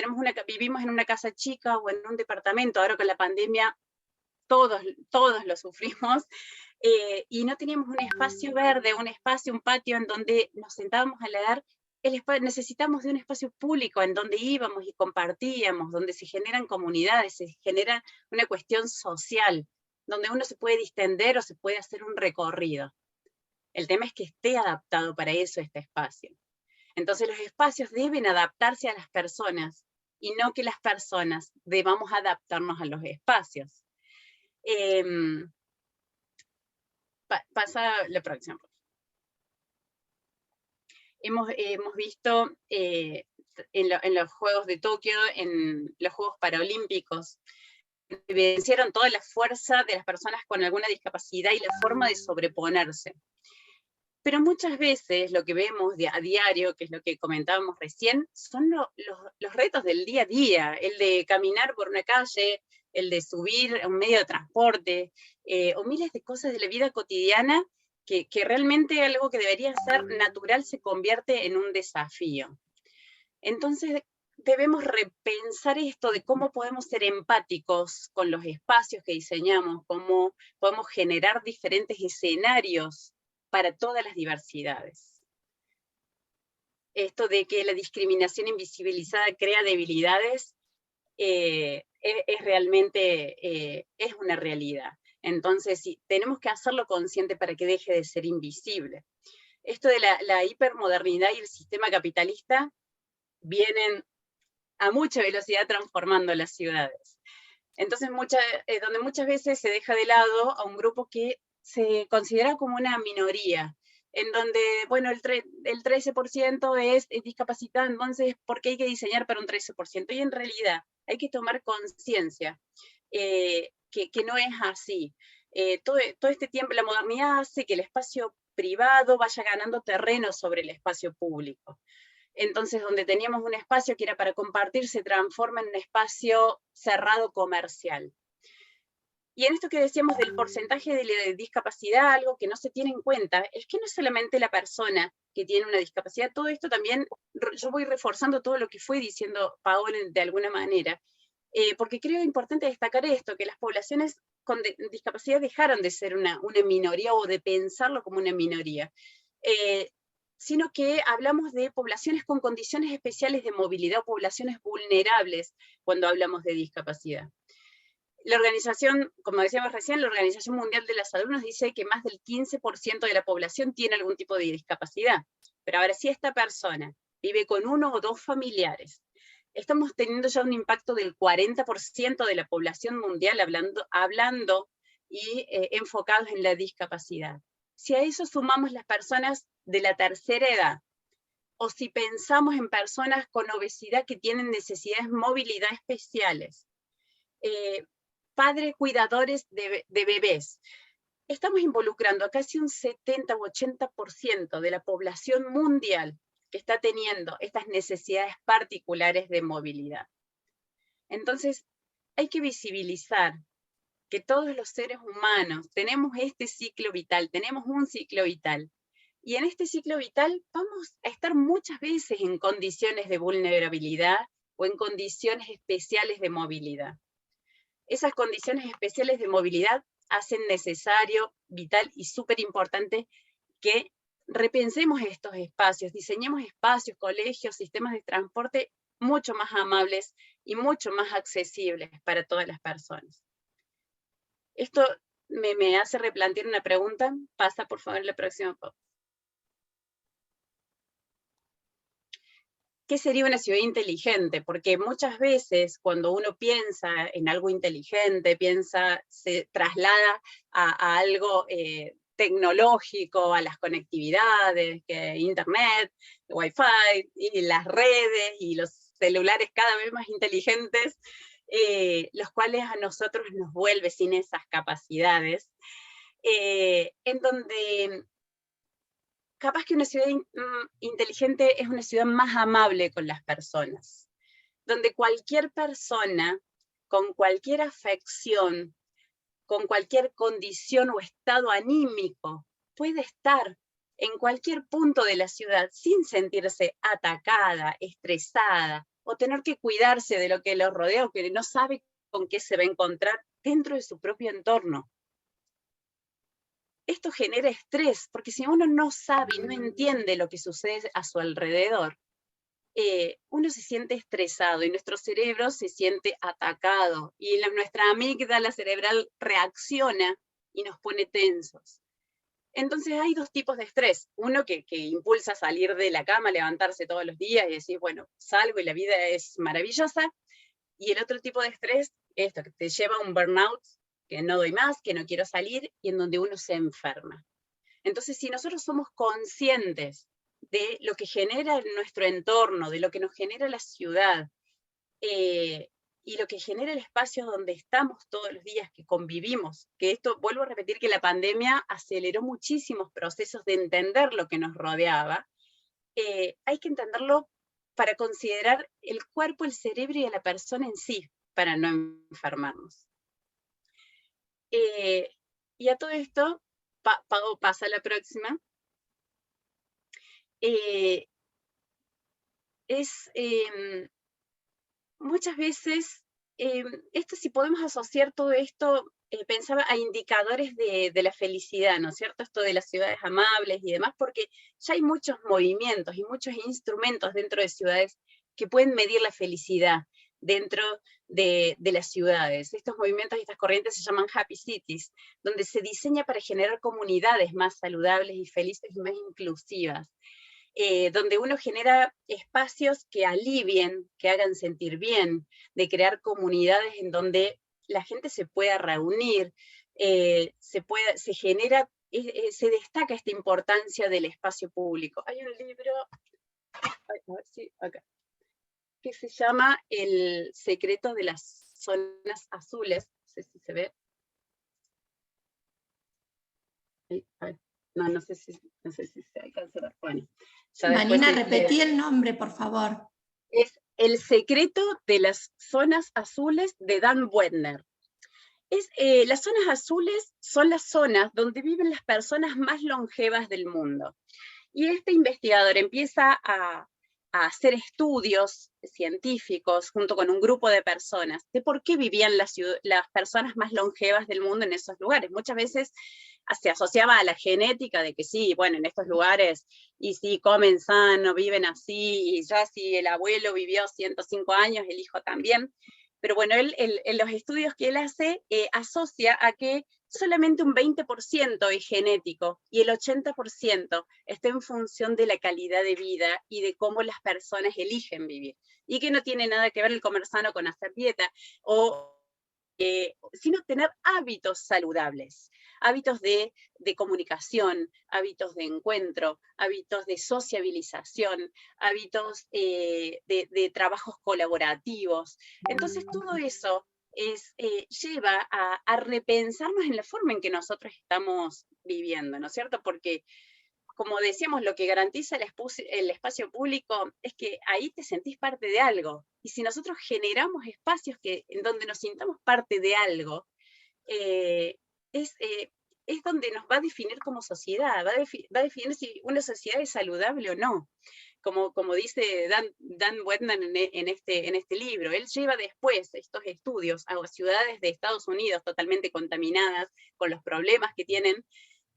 vivimos en una casa chica o en un departamento, ahora con la pandemia todos lo sufrimos, y no teníamos un espacio verde, un patio en donde nos sentábamos a leer, necesitamos de un espacio público en donde íbamos y compartíamos, donde se generan comunidades, se genera una cuestión social, donde uno se puede distender o se puede hacer un recorrido. El tema es que esté adaptado para eso este espacio. Entonces los espacios deben adaptarse a las personas, y no que las personas debamos adaptarnos a los espacios. Pasa la próxima. Hemos visto en los Juegos de Tokio, en los Juegos Paralímpicos, evidenciaron toda la fuerza de las personas con alguna discapacidad y la forma de sobreponerse. Pero muchas veces lo que vemos a diario, que es lo que comentábamos recién, son los retos del día a día, el de caminar por una calle, el de subir a un medio de transporte, o miles de cosas de la vida cotidiana que realmente algo que debería ser natural se convierte en un desafío. Entonces debemos repensar esto de cómo podemos ser empáticos con los espacios que diseñamos, cómo podemos generar diferentes escenarios para todas las diversidades. Esto de que la discriminación invisibilizada crea debilidades es realmente una realidad. Entonces, sí, tenemos que hacerlo consciente para que deje de ser invisible. Esto de la hipermodernidad y el sistema capitalista vienen a mucha velocidad transformando las ciudades. Entonces, donde muchas veces se deja de lado a un grupo que se considera como una minoría, en donde, bueno, el 13% es discapacitado, entonces, ¿por qué hay que diseñar para un 13%? Y en realidad hay que tomar conciencia que no es así. Todo este tiempo la modernidad hace que el espacio privado vaya ganando terreno sobre el espacio público. Entonces, donde teníamos un espacio que era para compartir, se transforma en un espacio cerrado comercial. Y en esto que decíamos del porcentaje de discapacidad, algo que no se tiene en cuenta, es que no es solamente la persona que tiene una discapacidad, todo esto también, yo voy reforzando todo lo que fue diciendo Paola de alguna manera, porque creo importante destacar esto, que las poblaciones con discapacidad dejaron de ser una minoría o de pensarlo como una minoría. sino que hablamos de poblaciones con condiciones especiales de movilidad o poblaciones vulnerables cuando hablamos de discapacidad. La organización, como decíamos recién, la Organización Mundial de la Salud nos dice que más del 15% de la población tiene algún tipo de discapacidad. Pero ahora, si esta persona vive con uno o dos familiares, estamos teniendo ya un impacto del 40% de la población mundial hablando y enfocados en la discapacidad. Si a eso sumamos las personas de la tercera edad, o si pensamos en personas con obesidad que tienen necesidades de movilidad especiales, padres cuidadores de bebés, estamos involucrando a casi un 70 u 80% de la población mundial que está teniendo estas necesidades particulares de movilidad. Entonces, hay que visibilizar que todos los seres humanos tenemos este ciclo vital, tenemos un ciclo vital, y en este ciclo vital vamos a estar muchas veces en condiciones de vulnerabilidad o en condiciones especiales de movilidad. Esas condiciones especiales de movilidad hacen necesario, vital y súper importante que repensemos estos espacios, diseñemos espacios, colegios, sistemas de transporte mucho más amables y mucho más accesibles para todas las personas. Esto me hace replantear una pregunta. Pasa, por favor, la próxima. ¿Qué sería una ciudad inteligente? Porque muchas veces cuando uno piensa en algo inteligente, se traslada a algo tecnológico, a las conectividades, internet, wifi, y las redes, y los celulares cada vez más inteligentes, los cuales a nosotros nos vuelve sin esas capacidades, en donde capaz que una ciudad inteligente es una ciudad más amable con las personas, donde cualquier persona, con cualquier afección, con cualquier condición o estado anímico, puede estar en cualquier punto de la ciudad sin sentirse atacada, estresada, o tener que cuidarse de lo que lo rodea, o que no sabe con qué se va a encontrar dentro de su propio entorno. Esto genera estrés, porque si uno no sabe y no entiende lo que sucede a su alrededor, uno se siente estresado y nuestro cerebro se siente atacado, y nuestra amígdala cerebral reacciona y nos pone tensos. Entonces hay dos tipos de estrés, uno que impulsa a salir de la cama, levantarse todos los días y decir, bueno, salgo y la vida es maravillosa, y el otro tipo de estrés, esto, que te lleva a un burnout, que no doy más, que no quiero salir, y en donde uno se enferma. Entonces, si nosotros somos conscientes de lo que genera nuestro entorno, de lo que nos genera la ciudad, y lo que genera el espacio donde estamos todos los días, que convivimos, que esto, vuelvo a repetir que la pandemia aceleró muchísimos procesos de entender lo que nos rodeaba, hay que entenderlo para considerar el cuerpo, el cerebro y a la persona en sí, para no enfermarnos. Y a todo esto, pasa a la próxima, muchas veces, esto, si podemos asociar todo esto, pensaba a indicadores de la felicidad, ¿no es cierto? Esto de las ciudades amables y demás, porque ya hay muchos movimientos y muchos instrumentos dentro de ciudades que pueden medir la felicidad dentro de las ciudades. Estos movimientos y estas corrientes se llaman Happy Cities, donde se diseña para generar comunidades más saludables y felices y más inclusivas, donde uno genera espacios que alivien, que hagan sentir bien, de crear comunidades en donde la gente se pueda reunir, se genera, se destaca esta importancia del espacio público. Hay un libro, a ver si acá, que se llama El secreto de las zonas azules. No sé si se ve. No sé si se alcanza a ver. Bueno, Vanina, repetí el nombre, por favor. Es El secreto de las zonas azules, de Dan Buettner. Las zonas azules son las zonas donde viven las personas más longevas del mundo. Y este investigador empieza a hacer estudios científicos junto con un grupo de personas de por qué vivían las personas más longevas del mundo en esos lugares. Muchas veces se asociaba a la genética de que sí, bueno, en estos lugares, y si comen sano, viven así, y ya si el abuelo vivió 105 años, el hijo también. Pero bueno, en los estudios que él hace, asocia a que solamente un 20% es genético y el 80% está en función de la calidad de vida y de cómo las personas eligen vivir. Y que no tiene nada que ver el comer sano con hacer dieta, sino tener hábitos saludables, hábitos de comunicación, hábitos de encuentro, hábitos de sociabilización, hábitos de trabajos colaborativos. Entonces todo eso lleva a repensarnos en la forma en que nosotros estamos viviendo, ¿no es cierto? Porque, como decíamos, lo que garantiza el espacio público es que ahí te sentís parte de algo. Y si nosotros generamos espacios en donde nos sintamos parte de algo, es donde nos va a definir como sociedad, va a definir si una sociedad es saludable o no. Como dice Dan Wetman en este libro, él lleva después estos estudios a ciudades de Estados Unidos totalmente contaminadas, con los problemas que tienen,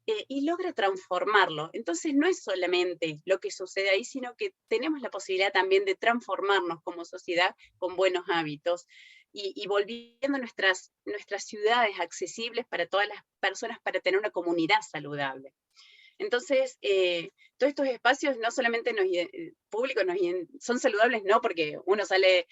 y logra transformarlo. Entonces no es solamente lo que sucede ahí, sino que tenemos la posibilidad también de transformarnos como sociedad con buenos hábitos, y volviendo nuestras ciudades accesibles para todas las personas, para tener una comunidad saludable. Entonces, todos estos espacios no solamente públicos son saludables, no porque uno sale,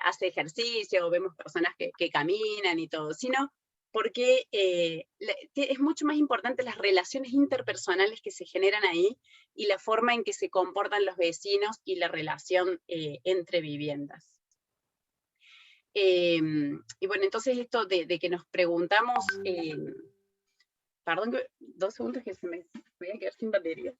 hace ejercicio, o vemos personas que caminan y todo, sino porque es mucho más importante las relaciones interpersonales que se generan ahí, y la forma en que se comportan los vecinos y la relación entre viviendas. Y bueno, entonces esto de que nos preguntamos... perdón, 2 segundos que se me voy a quedar sin batería.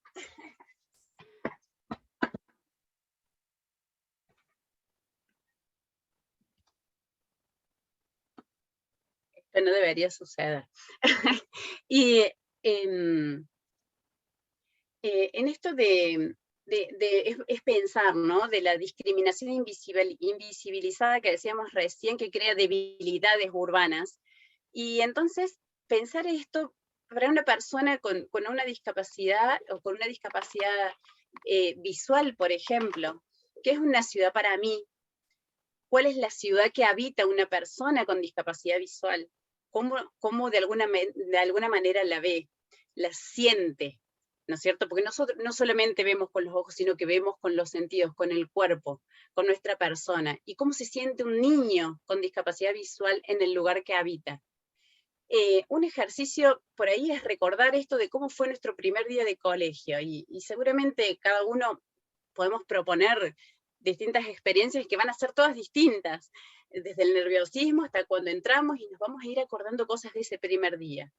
Esto no debería suceder. Y en esto es pensar, ¿no?, de la discriminación invisibilizada que decíamos recién, que crea debilidades urbanas. Y entonces pensar esto para una persona con una discapacidad, o con una discapacidad visual, por ejemplo, ¿qué es una ciudad para mí? ¿Cuál es la ciudad que habita una persona con discapacidad visual? ¿Cómo de alguna manera la ve, la siente? ¿No es cierto? Porque nosotros no solamente vemos con los ojos, sino que vemos con los sentidos, con el cuerpo, con nuestra persona. ¿Y cómo se siente un niño con discapacidad visual en el lugar que habita? Un ejercicio por ahí es recordar esto de cómo fue nuestro primer día de colegio, y seguramente cada uno podemos proponer distintas experiencias que van a ser todas distintas, desde el nerviosismo hasta cuando entramos, y nos vamos a ir acordando cosas de ese primer día.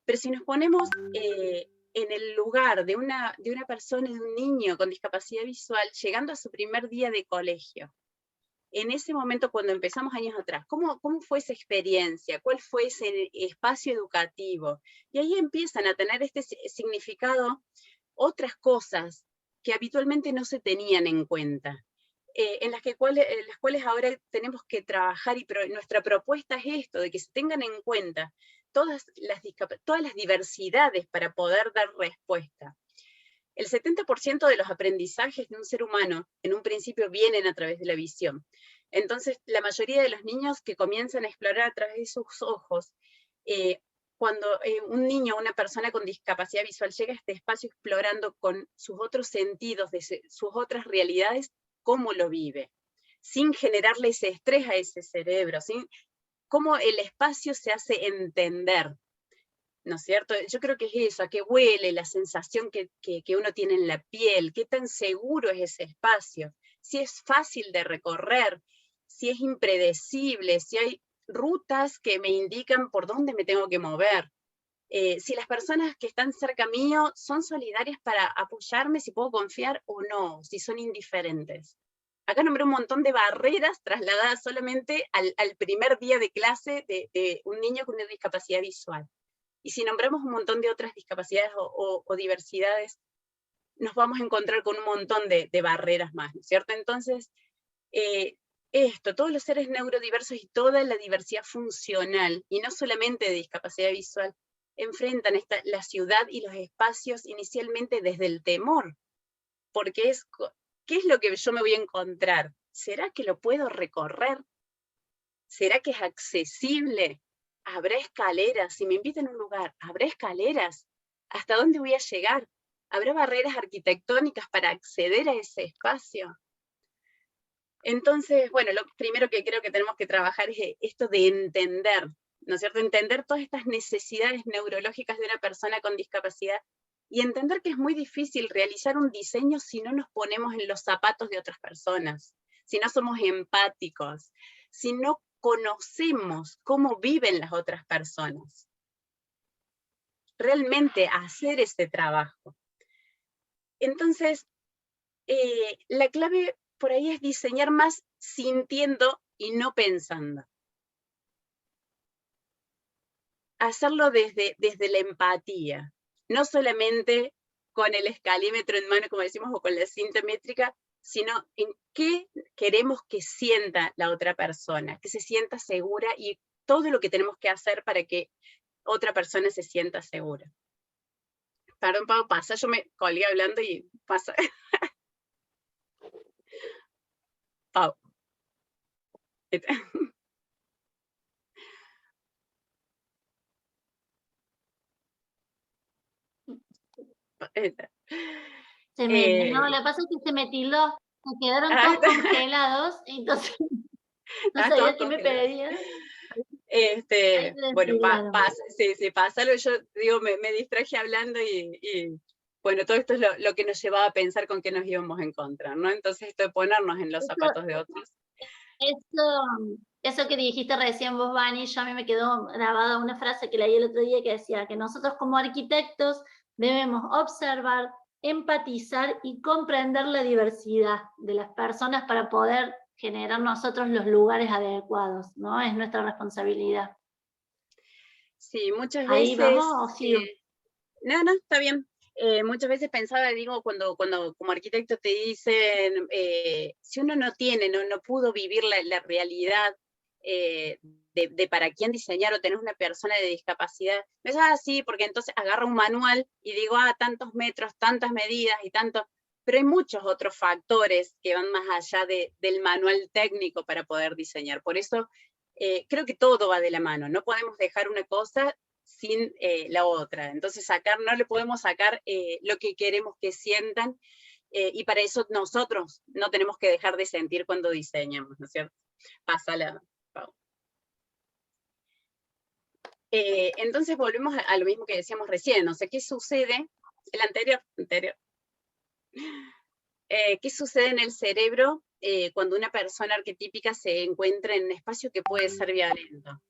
Pero si nos ponemos en el lugar de una persona, de un niño con discapacidad visual, llegando a su primer día de colegio, en ese momento, cuando empezamos años atrás, ¿cómo fue esa experiencia? ¿Cuál fue ese espacio educativo? Y ahí empiezan a tener este significado otras cosas que habitualmente no se tenían en cuenta, en las cuales ahora tenemos que trabajar, y nuestra propuesta es esto, de que se tengan en cuenta todas las diversidades para poder dar respuesta. El 70% de los aprendizajes de un ser humano en un principio vienen a través de la visión. Entonces, la mayoría de los niños que comienzan a explorar a través de sus ojos, cuando un niño o una persona con discapacidad visual llega a este espacio explorando con sus otros sentidos, de sus otras realidades, cómo lo vive, sin generarle ese estrés a ese cerebro, cómo el espacio se hace entender, ¿no es cierto? Yo creo que es eso, a qué huele, la sensación que uno tiene en la piel, qué tan seguro es ese espacio, si es fácil de recorrer, si es impredecible, si hay rutas que me indican por dónde me tengo que mover, si las personas que están cerca mío son solidarias para apoyarme, si puedo confiar o no, si son indiferentes. Acá nombré un montón de barreras trasladadas solamente al primer día de clase de un niño con una discapacidad visual. Y si nombramos un montón de otras discapacidades o diversidades, nos vamos a encontrar con un montón de barreras más, ¿no es cierto? Entonces, todos los seres neurodiversos y toda la diversidad funcional, y no solamente de discapacidad visual, enfrentan la ciudad y los espacios inicialmente desde el temor, porque ¿qué es lo que yo me voy a encontrar? ¿Será que lo puedo recorrer? ¿Será que es accesible? ¿Habrá escaleras? Si me invitan a un lugar, ¿habrá escaleras? ¿Hasta dónde voy a llegar? ¿Habrá barreras arquitectónicas para acceder a ese espacio? Entonces, bueno, lo primero que creo que tenemos que trabajar es esto de entender, ¿no es cierto? Entender todas estas necesidades neurológicas de una persona con discapacidad y entender que es muy difícil realizar un diseño si no nos ponemos en los zapatos de otras personas, si no somos empáticos, si no conocemos cómo viven las otras personas. Realmente hacer ese trabajo. Entonces, la clave por ahí es diseñar más sintiendo y no pensando. Hacerlo desde la empatía, no solamente con el escalímetro en mano, como decimos, o con la cinta métrica, sino en qué queremos que sienta la otra persona, que se sienta segura y todo lo que tenemos que hacer para que otra persona se sienta segura. Perdón, Pau, pasa, yo me colgué hablando y pasa. Pau. No, lo que pasa es que se me tildó, me quedaron todos congelados, entonces no sabía qué me pedían. Bueno, pásalo, yo digo, me distraje hablando y bueno, todo esto es lo que nos llevaba a pensar con qué nos íbamos a encontrar, ¿no? Entonces esto de ponernos en los zapatos de otros. Eso que dijiste recién vos, Vani, yo a mí me quedó grabada una frase que leí el otro día que decía que nosotros como arquitectos debemos observar, empatizar y comprender la diversidad de las personas para poder generar nosotros los lugares adecuados, ¿no? Es nuestra responsabilidad. Sí, muchas ¿Ahí veces... vamos o sigo? No, está bien. Muchas veces pensaba, digo, cuando como arquitecto te dicen, si uno no tiene, no pudo vivir la realidad de para quién diseñar o tener una persona de discapacidad, me dice, sí, porque entonces agarro un manual y digo, tantos metros, tantas medidas y tanto, pero hay muchos otros factores que van más allá del manual técnico para poder diseñar. Por eso creo que todo va de la mano, no podemos dejar una cosa sin la otra. Entonces no le podemos sacar lo que queremos que sientan, y para eso nosotros no tenemos que dejar de sentir cuando diseñamos, ¿no es cierto? Pásala, Pau. Entonces volvemos a lo mismo que decíamos recién, o sea, ¿qué sucede? El anterior. ¿Qué sucede en el cerebro cuando una persona arquetípica se encuentra en un espacio que puede ser violento?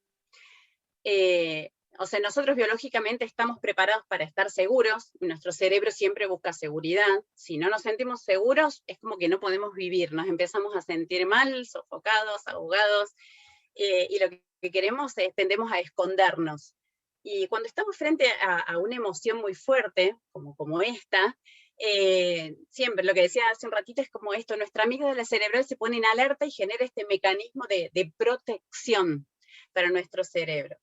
O sea, nosotros biológicamente estamos preparados para estar seguros, nuestro cerebro siempre busca seguridad, si no nos sentimos seguros es como que no podemos vivir, nos empezamos a sentir mal, sofocados, ahogados, y lo que queremos es, tendemos a escondernos. Y cuando estamos frente a una emoción muy fuerte, como esta, siempre, lo que decía hace un ratito es como esto, nuestra amígdala cerebral se pone en alerta y genera este mecanismo de protección para nuestro cerebro.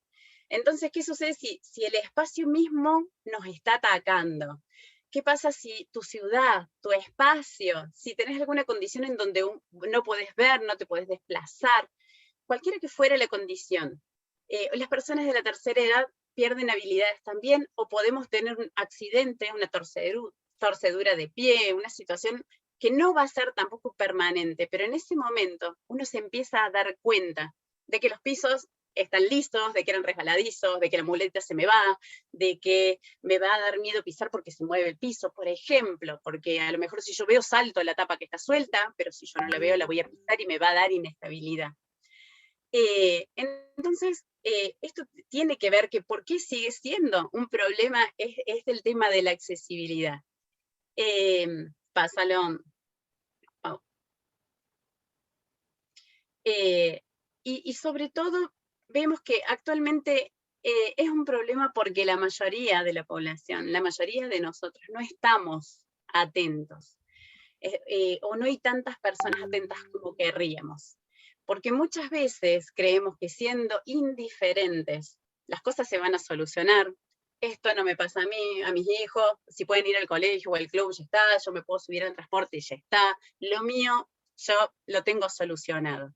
Entonces, ¿qué sucede si el espacio mismo nos está atacando? ¿Qué pasa si tu ciudad, tu espacio, si tenés alguna condición en donde no podés ver, no te podés desplazar, cualquiera que fuera la condición, las personas de la tercera edad pierden habilidades también, o podemos tener un accidente, una torcedura de pie, una situación que no va a ser tampoco permanente, pero en ese momento uno se empieza a dar cuenta de que los pisos están listos, de que eran resbaladizos, de que la muleta se me va, de que me va a dar miedo pisar porque se mueve el piso, por ejemplo, porque a lo mejor si yo veo salto la tapa que está suelta, pero si yo no la veo la voy a pisar y me va a dar inestabilidad. Entonces, esto tiene que ver que por qué sigue siendo un problema es el tema de la accesibilidad. Pásalo. Oh. Y sobre todo, vemos que actualmente es un problema porque la mayoría de la población, la mayoría de nosotros, no estamos atentos, o no hay tantas personas atentas como querríamos, porque muchas veces creemos que siendo indiferentes las cosas se van a solucionar. Esto no me pasa a mí, a mis hijos, si pueden ir al colegio o al club ya está, yo me puedo subir al transporte y ya está, lo mío yo lo tengo solucionado.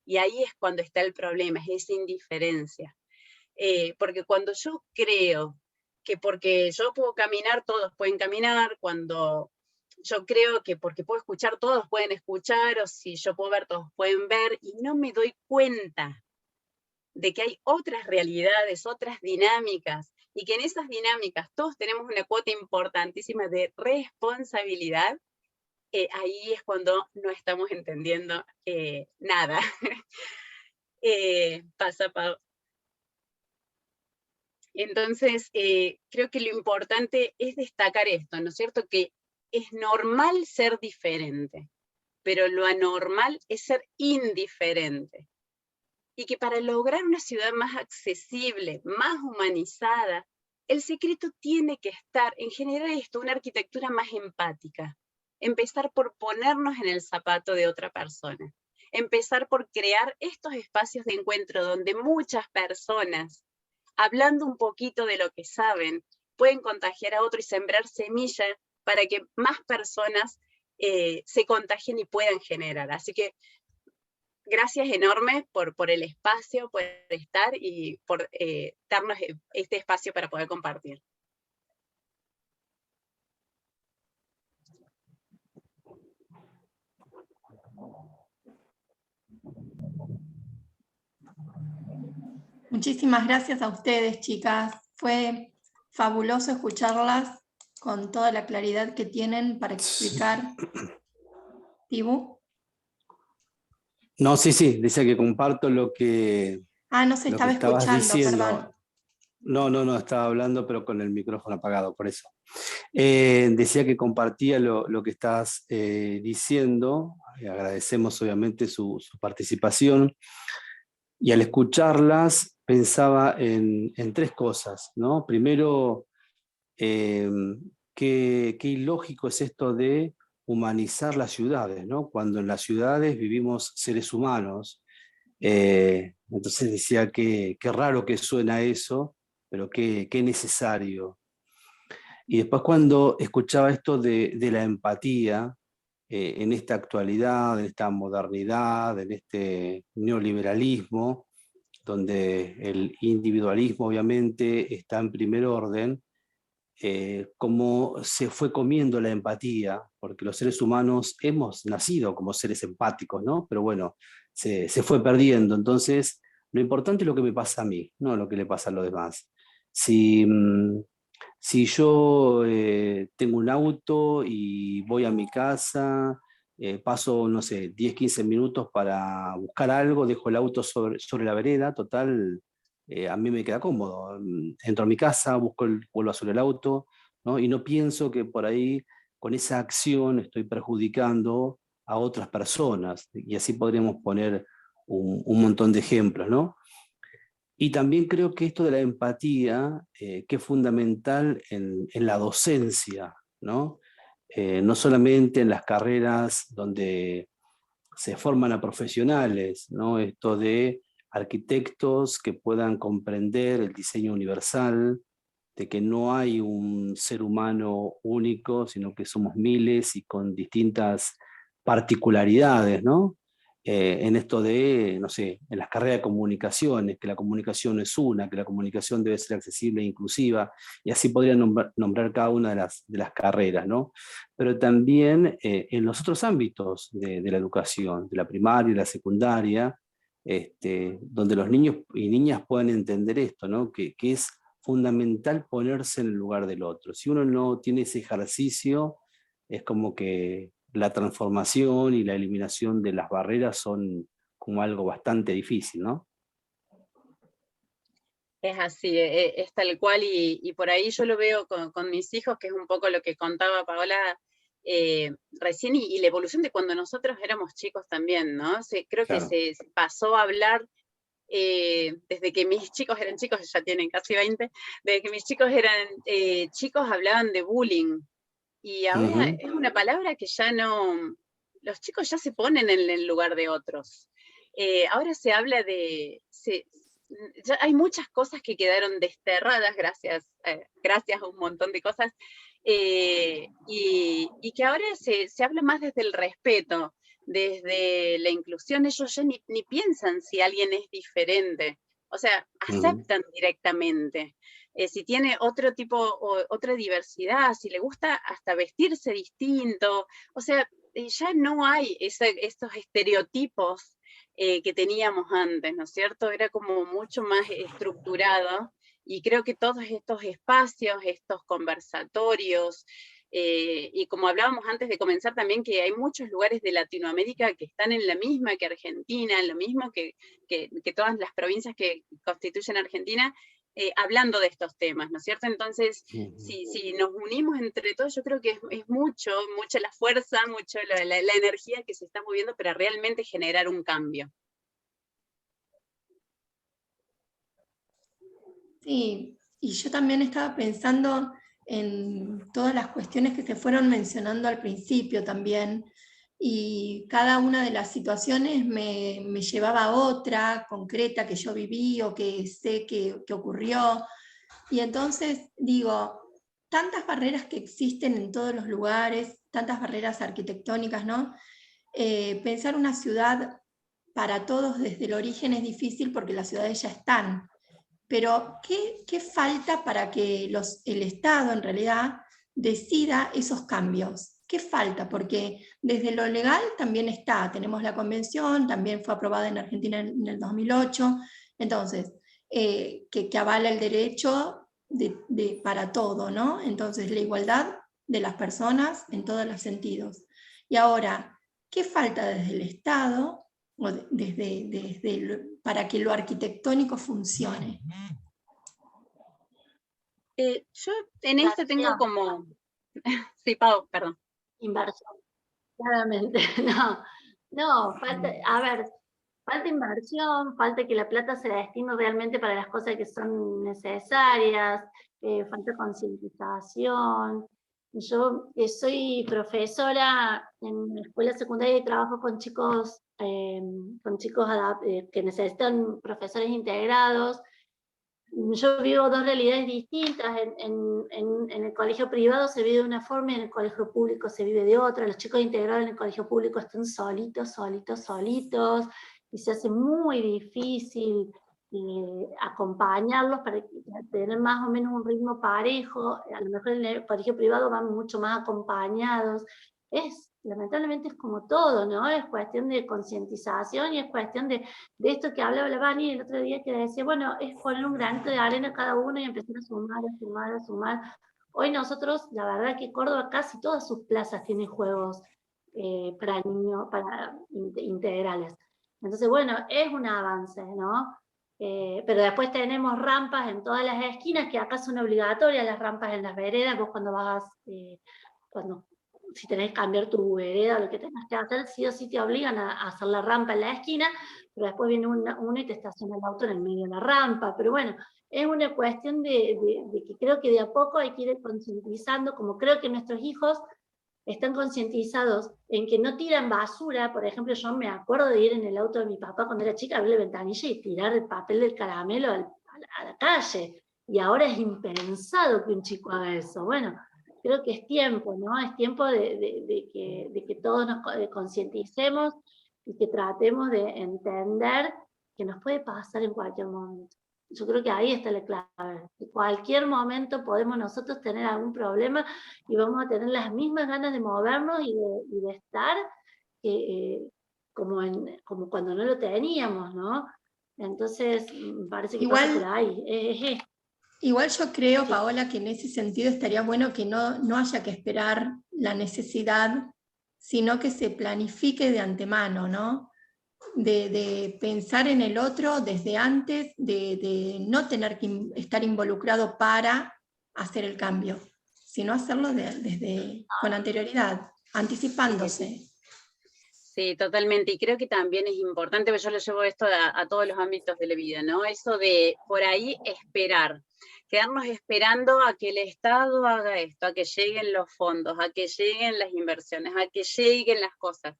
Y ahí es cuando está el problema, es esa indiferencia. Porque cuando yo creo que porque yo puedo caminar, todos pueden caminar, cuando yo creo que porque puedo escuchar, todos pueden escuchar, o si yo puedo ver, todos pueden ver, y no me doy cuenta de que hay otras realidades, otras dinámicas, y que en esas dinámicas todos tenemos una cuota importantísima de responsabilidad, ahí es cuando no estamos entendiendo nada. Pasa, Pau. Entonces, creo que lo importante es destacar esto, ¿no es cierto? Que es normal ser diferente, pero lo anormal es ser indiferente. Y que para lograr una ciudad más accesible, más humanizada, el secreto tiene que estar en generar esto, una arquitectura más empática. Empezar por ponernos en el zapato de otra persona. Empezar por crear estos espacios de encuentro donde muchas personas, hablando un poquito de lo que saben, pueden contagiar a otro y sembrar semillas para que más personas se contagien y puedan generar. Así que gracias enormes por el espacio, por estar y por darnos este espacio para poder compartir. Muchísimas gracias a ustedes, chicas. Fue fabuloso escucharlas con toda la claridad que tienen para explicar. ¿Tibu? No, sí, decía que comparto lo que... No se estaba escuchando, diciendo. Perdón. No, estaba hablando pero con el micrófono apagado, por eso. Decía que compartía lo que estás diciendo, agradecemos obviamente su participación, y al escucharlas pensaba en tres cosas, ¿no? Primero, qué ilógico es esto de humanizar las ciudades, ¿no? Cuando en las ciudades vivimos seres humanos. Entonces decía que qué raro que suena eso, pero qué necesario. Y después cuando escuchaba esto de la empatía, en esta actualidad, en esta modernidad, en este neoliberalismo, donde el individualismo obviamente está en primer orden, cómo se fue comiendo la empatía, porque los seres humanos hemos nacido como seres empáticos, ¿no? Pero bueno, se fue perdiendo. Entonces, lo importante es lo que me pasa a mí, no lo que le pasa a los demás. Si yo tengo un auto y voy a mi casa, paso, no sé, 10, 15 minutos para buscar algo, dejo el auto sobre la vereda, total, a mí me queda cómodo. Entro a mi casa, vuelvo a subir el auto, ¿no? Y no pienso que por ahí con esa acción estoy perjudicando a otras personas. Y así podríamos poner un montón de ejemplos, ¿no? Y también creo que esto de la empatía, que es fundamental en la docencia, ¿no? No solamente en las carreras donde se forman a profesionales, ¿no? Esto de arquitectos que puedan comprender el diseño universal, de que no hay un ser humano único, sino que somos miles y con distintas particularidades, ¿no? En esto de, no sé, en las carreras de comunicaciones, que la comunicación es una, que la comunicación debe ser accesible e inclusiva, y así podría nombrar cada una de las carreras, ¿no? Pero también en los otros ámbitos de la educación, de la primaria y la secundaria, donde los niños y niñas puedan entender esto, ¿no? Que es fundamental ponerse en el lugar del otro. Si uno no tiene ese ejercicio, es como que la transformación y la eliminación de las barreras son como algo bastante difícil, ¿no? Es así, es tal cual, y por ahí yo lo veo con mis hijos, que es un poco lo que contaba Paola recién, y la evolución de cuando nosotros éramos chicos también, ¿no? Creo que se pasó a hablar, desde que mis chicos eran chicos, ya tienen casi 20, desde que mis chicos eran chicos hablaban de bullying, Y ahora es una palabra que ya no, los chicos ya se ponen en el lugar de otros. Ahora se habla de, ya hay muchas cosas que quedaron desterradas gracias a un montón de cosas, y que ahora se habla más desde el respeto, desde la inclusión. Ellos ya ni piensan si alguien es diferente, o sea, aceptan directamente. Si tiene otro tipo, o otra diversidad, si le gusta hasta vestirse distinto, o sea, ya no hay estos estereotipos que teníamos antes, ¿no es cierto? Era como mucho más estructurado, y creo que todos estos espacios, estos conversatorios, y como hablábamos antes de comenzar también, que hay muchos lugares de Latinoamérica que están en la misma que Argentina, en lo mismo que todas las provincias que constituyen Argentina, hablando de estos temas, ¿no es cierto? Entonces, si nos unimos entre todos, yo creo que es mucha la fuerza, mucho la energía que se está moviendo para realmente generar un cambio. Sí, y yo también estaba pensando en todas las cuestiones que se fueron mencionando al principio también, y cada una de las situaciones me llevaba a otra concreta que yo viví o que sé que ocurrió, y entonces digo, tantas barreras que existen en todos los lugares, tantas barreras arquitectónicas, ¿no? Pensar una ciudad para todos desde el origen es difícil porque las ciudades ya están. Pero, ¿qué falta para que el Estado, en realidad, decida esos cambios? ¿Qué falta? Porque desde lo legal también está, tenemos la convención, también fue aprobada en Argentina en el 2008, entonces, que avala el derecho para todo, ¿no? Entonces, la igualdad de las personas en todos los sentidos. Y ahora, ¿qué falta desde el Estado o para que lo arquitectónico funcione? Yo en esto tengo como... Sí, Pau, perdón. Inversión, claramente. No, falta, a ver, falta inversión, falta que la plata se destine realmente para las cosas que son necesarias, falta concientización. Yo soy profesora en escuela secundaria y trabajo con chicos que necesitan profesores integrados. Yo vivo dos realidades distintas. En el colegio privado se vive de una forma y en el colegio público se vive de otra. Los chicos integrados en el colegio público están solitos, y se hace muy difícil acompañarlos para tener más o menos un ritmo parejo. A lo mejor en el colegio privado van mucho más acompañados. Lamentablemente es como todo, ¿no? Es cuestión de concientización y es cuestión de esto que hablaba la Vani el otro día, que decía, bueno, es poner un granito de arena cada uno y empezar a sumar. Hoy nosotros, la verdad que Córdoba casi todas sus plazas tienen juegos para niños, para integrales. Entonces, bueno, es un avance, ¿no? Pero después tenemos rampas en todas las esquinas, que acá son obligatorias las rampas en las veredas. Vos cuando vas, si tenés que cambiar tu vereda, lo que tengas que hacer, sí o sí te obligan a hacer la rampa en la esquina, pero después viene uno y te estaciona el auto en el medio de la rampa. Pero bueno, es una cuestión de que creo que de a poco hay que ir concientizando, como creo que nuestros hijos están concientizados en que no tiran basura. Por ejemplo, yo me acuerdo de ir en el auto de mi papá cuando era chica, abrir la ventanilla y tirar el papel del caramelo a la calle, y ahora es impensado que un chico haga eso. Bueno, creo que es tiempo, ¿no? Es tiempo de que todos nos concienticemos y que tratemos de entender que nos puede pasar en cualquier momento. Yo creo que ahí está la clave. En cualquier momento podemos nosotros tener algún problema y vamos a tener las mismas ganas de movernos y de estar como cuando no lo teníamos, ¿no? Entonces, me parece que pasa por ahí. Igual yo creo, sí, Paola, que en ese sentido estaría bueno que no haya que esperar la necesidad, sino que se planifique de antemano, ¿no? De pensar en el otro desde antes, de no tener que estar involucrado para hacer el cambio, sino hacerlo con anterioridad, anticipándose. Sí, totalmente, y creo que también es importante, porque yo lo llevo esto a todos los ámbitos de la vida, ¿no? Eso de por ahí esperar. quedarnos esperando a que el Estado haga esto, a que lleguen los fondos, a que lleguen las inversiones, a que lleguen las cosas,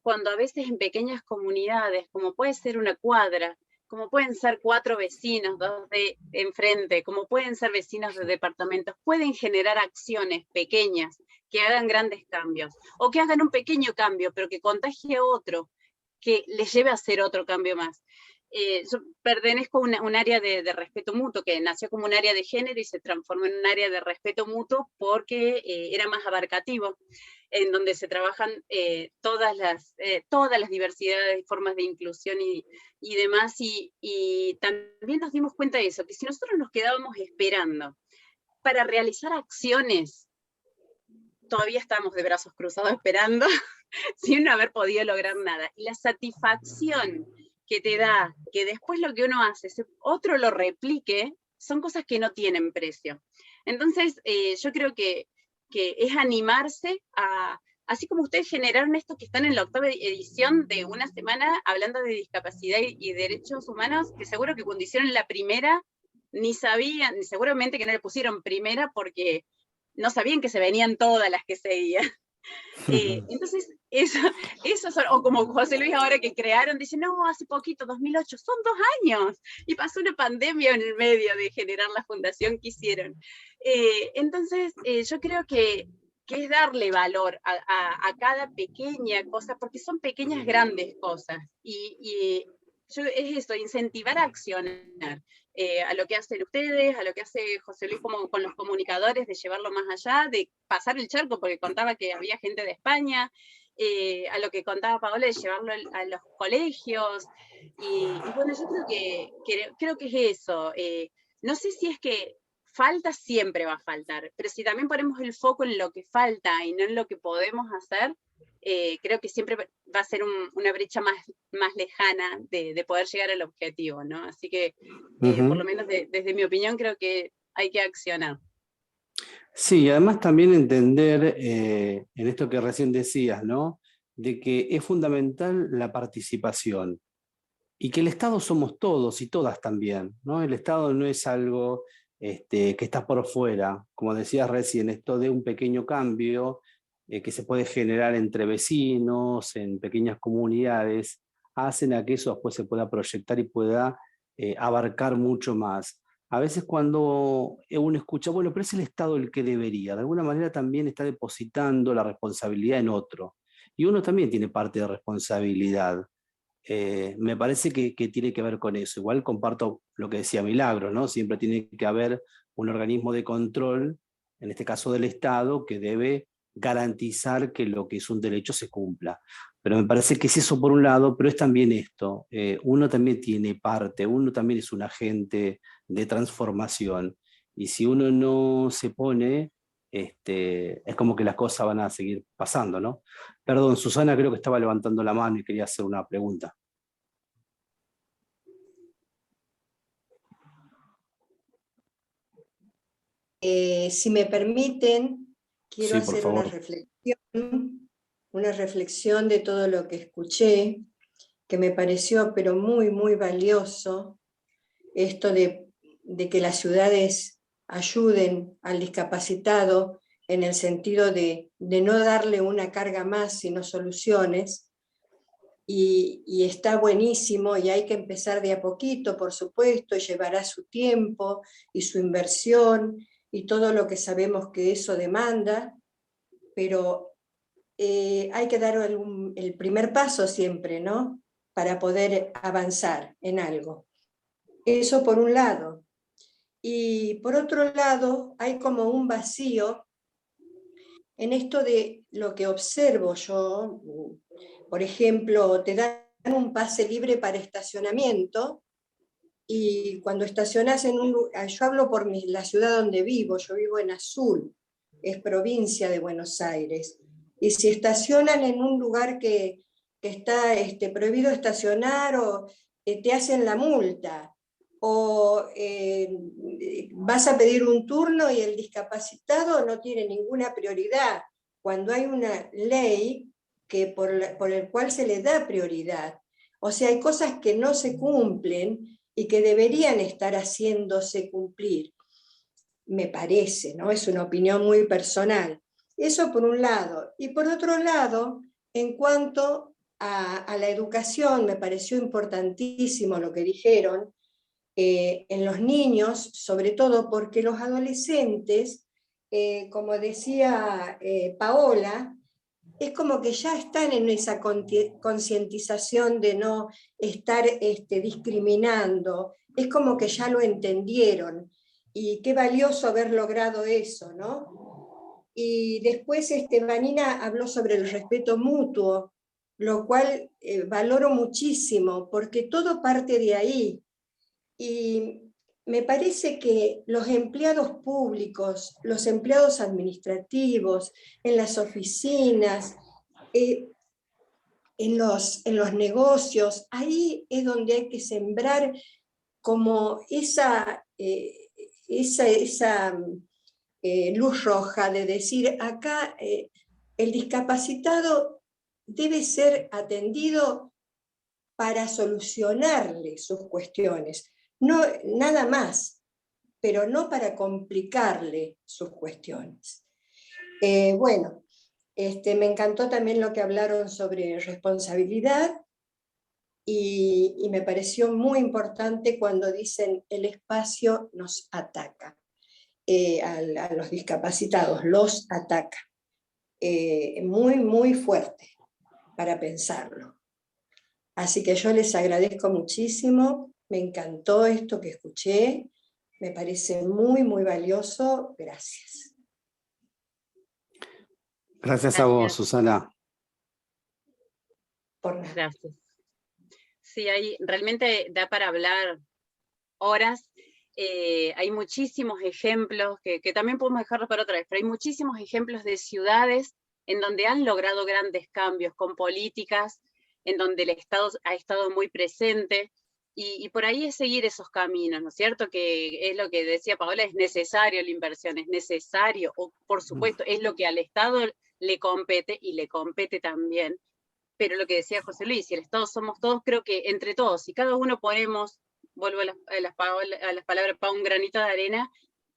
cuando a veces en pequeñas comunidades, como puede ser una cuadra, como pueden ser 4 vecinos, 2 de enfrente, como pueden ser vecinos de departamentos, pueden generar acciones pequeñas que hagan grandes cambios, o que hagan un pequeño cambio, pero que contagie a otro, que les lleve a hacer otro cambio más. Yo pertenezco a un área de respeto mutuo, que nació como un área de género y se transformó en un área de respeto mutuo porque era más abarcativo, en donde se trabajan todas las diversidades y formas de inclusión y demás, y también nos dimos cuenta de eso, que si nosotros nos quedábamos esperando para realizar acciones, todavía estamos de brazos cruzados esperando, sin haber podido lograr nada. Y la satisfacción que te da, que después lo que uno hace, otro lo replique, son cosas que no tienen precio. Entonces, yo creo que es animarse a, así como ustedes generaron esto que están en la 8ª edición de una semana hablando de discapacidad y derechos humanos, que seguro que cuando hicieron la primera, ni sabían, seguramente que no le pusieron primera porque no sabían que se venían todas las que seguían. Entonces, eso son, o como José Luis ahora que crearon, dice, no, hace poquito, 2008, son 2 años, y pasó una pandemia en el medio de generar la fundación que hicieron. Entonces, yo creo que es darle valor a cada pequeña cosa, porque son pequeñas grandes cosas, y es eso, incentivar a accionar. A lo que hacen ustedes, a lo que hace José Luis como con los comunicadores, de llevarlo más allá, de pasar el charco, porque contaba que había gente de España, a lo que contaba Paola, de llevarlo a los colegios, y bueno, yo creo que es eso. No sé si es que falta, siempre va a faltar, pero si también ponemos el foco en lo que falta y no en lo que podemos hacer, creo que siempre va a ser una brecha más lejana de poder llegar al objetivo, ¿no? Así que, por lo menos desde mi opinión, creo que hay que accionar. Sí, además también entender, en esto que recién decías, ¿no? De que es fundamental la participación y que el Estado somos todos y todas también, ¿no? El Estado no es algo que está por fuera, como decías recién, esto de un pequeño cambio que se puede generar entre vecinos, en pequeñas comunidades, hacen a que eso después se pueda proyectar y pueda abarcar mucho más. A veces cuando uno escucha, bueno, pero es el Estado el que debería, de alguna manera también está depositando la responsabilidad en otro. Y uno también tiene parte de responsabilidad. Me parece que tiene que ver con eso. Igual comparto lo que decía Milagro, ¿no? Siempre tiene que haber un organismo de control, en este caso del Estado, que debe garantizar que lo que es un derecho se cumpla. Pero me parece que es eso por un lado, pero es también esto. Uno también tiene parte, uno también es un agente de transformación. Y si uno no se pone, es como que las cosas van a seguir pasando, ¿no? Perdón, Susana creo que estaba levantando la mano y quería hacer una pregunta. Si me permiten, quiero Sí, por hacer favor. una reflexión de todo lo que escuché, que me pareció pero muy, muy valioso, esto de que las ciudades ayuden al discapacitado en el sentido de no darle una carga más, sino soluciones, y está buenísimo, y hay que empezar de a poquito, por supuesto, llevará su tiempo y su inversión, y todo lo que sabemos que eso demanda, pero hay que dar el primer paso siempre, ¿no? Para poder avanzar en algo. Eso por un lado. Y por otro lado, hay como un vacío en esto de lo que observo yo. Por ejemplo, te dan un pase libre para estacionamiento, y cuando estacionas en un lugar, yo hablo por la ciudad donde vivo, yo vivo en Azul, es provincia de Buenos Aires, y si estacionan en un lugar que está prohibido estacionar, o te hacen la multa, o vas a pedir un turno y el discapacitado no tiene ninguna prioridad, cuando hay una ley por el cual se le da prioridad. O sea, hay cosas que no se cumplen y que deberían estar haciéndose cumplir. me parece, ¿no? Es una opinión muy personal. Eso por un lado. Y por otro lado, en cuanto a la educación, me pareció importantísimo lo que dijeron, en los niños, sobre todo porque los adolescentes, como decía Paola, es como que ya están en esa concientización de no estar discriminando, es como que ya lo entendieron, y qué valioso haber logrado eso, ¿no? Y después Vanina habló sobre el respeto mutuo, lo cual valoro muchísimo, porque todo parte de ahí. Y me parece que los empleados públicos, los empleados administrativos, en las oficinas, en los negocios, ahí es donde hay que sembrar como esa luz roja de decir, acá el discapacitado debe ser atendido para solucionarle sus cuestiones. No, nada más, pero no para complicarle sus cuestiones. Bueno, me encantó también lo que hablaron sobre responsabilidad y me pareció muy importante cuando dicen el espacio nos ataca, a los discapacitados los ataca. Muy, muy fuerte para pensarlo. Así que yo les agradezco muchísimo, me encantó esto que escuché, me parece muy, muy valioso, gracias. Gracias a vos, Susana. Por nada. Gracias. Sí, realmente da para hablar horas. Hay muchísimos ejemplos, que también podemos dejarlos para otra vez, pero hay muchísimos ejemplos de ciudades en donde han logrado grandes cambios con políticas, en donde el Estado ha estado muy presente, y por ahí es seguir esos caminos, ¿no es cierto? Que es lo que decía Paola, es necesario la inversión, es necesario, o por supuesto, es lo que al Estado le compete, y le compete también, pero lo que decía José Luis, si el Estado somos todos, creo que entre todos, si cada uno ponemos, vuelvo a las palabras, para un granito de arena,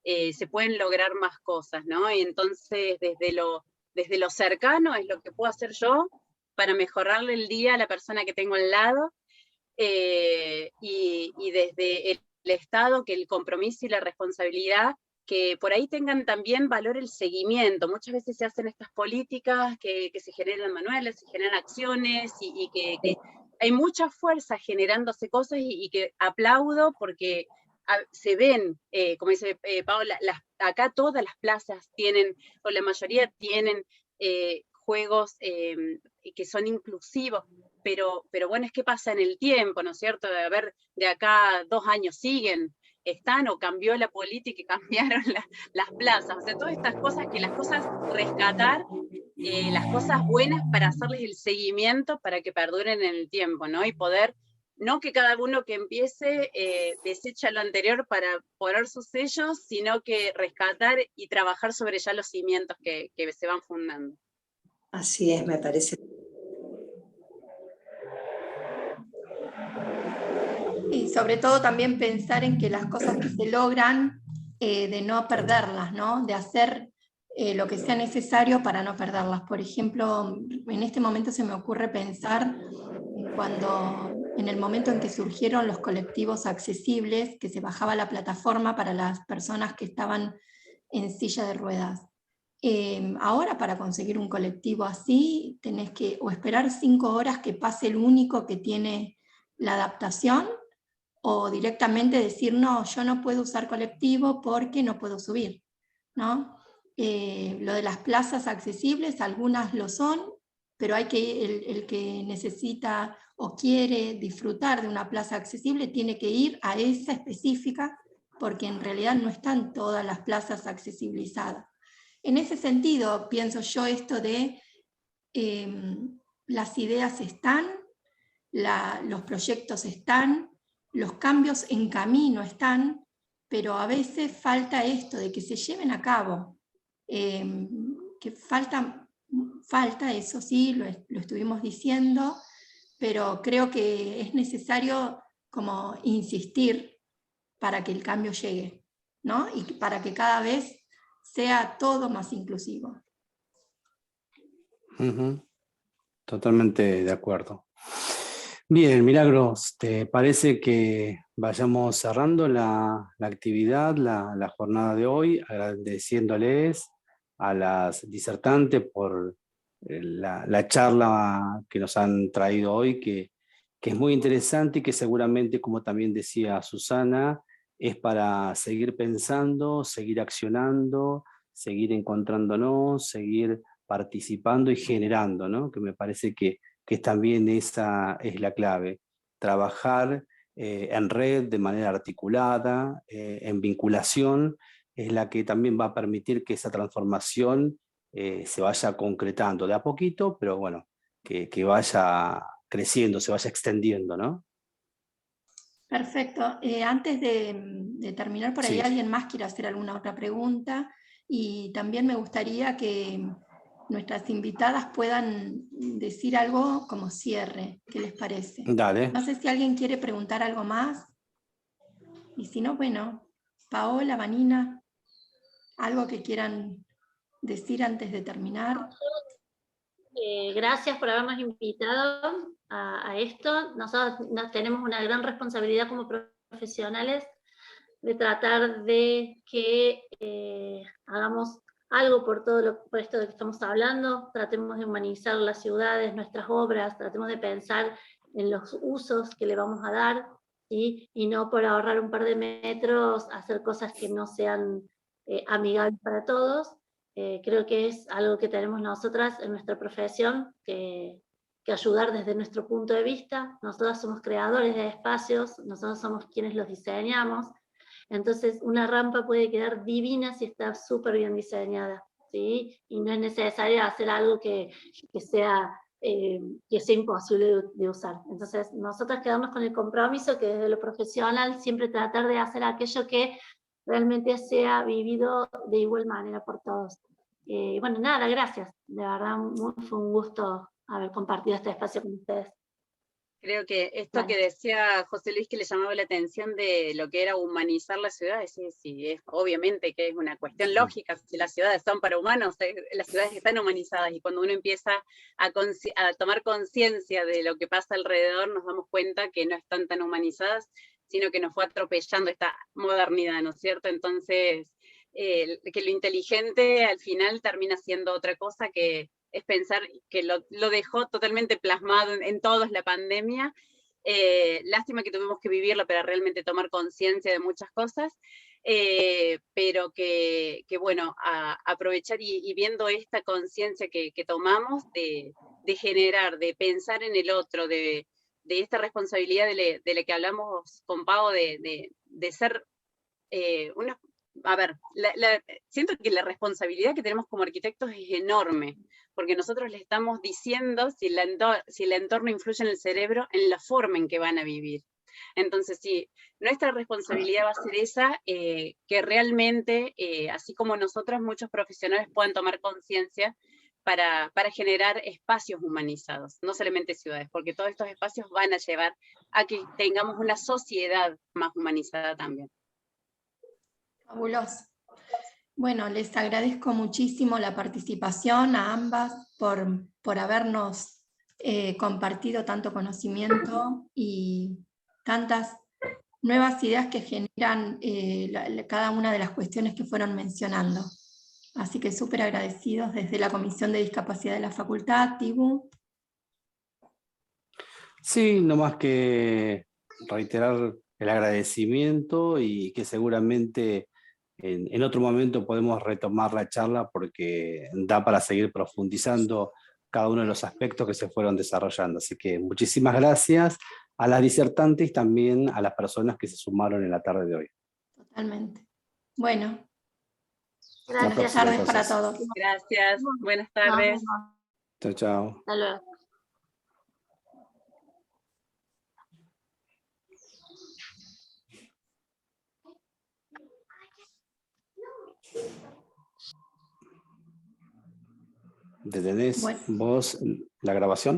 se pueden lograr más cosas, ¿no? Y entonces desde lo cercano es lo que puedo hacer yo para mejorarle el día a la persona que tengo al lado, y desde el Estado, que el compromiso y la responsabilidad, que por ahí tengan también valor el seguimiento. Muchas veces se hacen estas políticas, que se generan manuales, se generan acciones, y que hay mucha fuerza generándose cosas, y que aplaudo porque se ven, como dice Paola, acá todas las plazas tienen, o la mayoría tienen juegos que son inclusivos, pero bueno, es que pasa en el tiempo, ¿no es cierto? A ver, de acá 2 años están, o cambió la política y cambiaron las plazas, o sea, todas estas cosas, que las cosas rescatar, las cosas buenas para hacerles el seguimiento para que perduren en el tiempo, ¿no? Y poder, no que cada uno que empiece desecha lo anterior para poner sus sellos, sino que rescatar y trabajar sobre ya los cimientos que se van fundando. Así es, me parece. Y sobre todo también pensar en que las cosas que se logran, de no perderlas, ¿no? De hacer lo que sea necesario para no perderlas. Por ejemplo, en este momento se me ocurre pensar en el momento en que surgieron los colectivos accesibles, que se bajaba la plataforma para las personas que estaban en silla de ruedas. Ahora, para conseguir un colectivo así, tenés que o esperar 5 horas que pase el único que tiene la adaptación, o directamente decir, no, yo no puedo usar colectivo porque no puedo subir, ¿no? Lo de las plazas accesibles, algunas lo son, pero hay que, el que necesita o quiere disfrutar de una plaza accesible tiene que ir a esa específica, porque en realidad no están todas las plazas accesibilizadas. En ese sentido, pienso yo esto de las ideas están, los proyectos están, los cambios en camino están, pero a veces falta esto de que se lleven a cabo, que falta, eso sí, lo estuvimos diciendo, pero creo que es necesario como insistir para que el cambio llegue, ¿no? Y para que cada vez sea todo más inclusivo. Totalmente de acuerdo. Bien, Milagros, ¿te parece que vayamos cerrando la actividad, la jornada de hoy, agradeciéndoles a las disertantes por la charla que nos han traído hoy, que es muy interesante y que seguramente, como también decía Susana, es para seguir pensando, seguir accionando, seguir encontrándonos, seguir participando y generando, ¿no? Que me parece que también esa es la clave, trabajar en red de manera articulada, en vinculación, es la que también va a permitir que esa transformación se vaya concretando de a poquito, pero bueno, que vaya creciendo, se vaya extendiendo, ¿no? Perfecto. Antes de terminar, por ahí Sí. alguien más quiere hacer alguna otra pregunta, y también me gustaría que nuestras invitadas puedan decir algo como cierre. ¿Qué les parece? Dale. No sé si alguien quiere preguntar algo más. Y si no, bueno, Paola, Vanina, algo que quieran decir antes de terminar. Gracias por habernos invitado a esto. Nosotros tenemos una gran responsabilidad como profesionales de tratar de que hagamos algo por por esto de que estamos hablando, tratemos de humanizar las ciudades, nuestras obras, tratemos de pensar en los usos que le vamos a dar, ¿sí? Y no por ahorrar un par de metros hacer cosas que no sean amigables para todos. Creo que es algo que tenemos nosotras en nuestra profesión que ayudar desde nuestro punto de vista. Nosotros somos creadores de espacios, nosotros somos quienes los diseñamos. Entonces, una rampa puede quedar divina si está súper bien diseñada, ¿sí? Y no es necesario hacer algo que sea imposible de usar. Entonces, nosotros quedamos con el compromiso que desde lo profesional siempre tratar de hacer aquello que realmente sea vivido de igual manera por todos. Bueno, nada, gracias. De verdad, fue un gusto haber compartido este espacio con ustedes. Creo que esto que decía José Luis, que le llamaba la atención de lo que era humanizar las ciudades, sí, es obviamente que es una cuestión lógica. Si las ciudades son para humanos, las ciudades están humanizadas, y cuando uno empieza a tomar conciencia de lo que pasa alrededor, nos damos cuenta que no están tan humanizadas, sino que nos fue atropellando esta modernidad, ¿no es cierto? Entonces, que lo inteligente al final termina siendo otra cosa, que es pensar que lo dejó totalmente plasmado en todos la pandemia. Lástima que tuvimos que vivirla para realmente tomar conciencia de muchas cosas, pero que bueno, aprovechar y viendo esta conciencia que tomamos de generar, de pensar en el otro, de esta responsabilidad de la que hablamos con Pau, de ser una... A ver, siento que la responsabilidad que tenemos como arquitectos es enorme, porque nosotros le estamos diciendo si el entorno influye en el cerebro, en la forma en que van a vivir. Entonces, sí, nuestra responsabilidad va a ser esa, que realmente, así como nosotros, muchos profesionales puedan tomar conciencia para generar espacios humanizados, no solamente ciudades, porque todos estos espacios van a llevar a que tengamos una sociedad más humanizada también. Fabuloso. Bueno, les agradezco muchísimo la participación a ambas por habernos compartido tanto conocimiento y tantas nuevas ideas que generan cada una de las cuestiones que fueron mencionando. Así que súper agradecidos desde la Comisión de Discapacidad de la Facultad, Tibu. Sí, no más que reiterar el agradecimiento, y que seguramente en otro momento podemos retomar la charla, porque da para seguir profundizando cada uno de los aspectos que se fueron desarrollando. Así que muchísimas gracias a las disertantes y también a las personas que se sumaron en la tarde de hoy. Totalmente. Bueno, Gracias. buenas tardes para todos. Gracias, buenas tardes. Chao, chao. Hasta luego. ¿Detenés vos la grabación?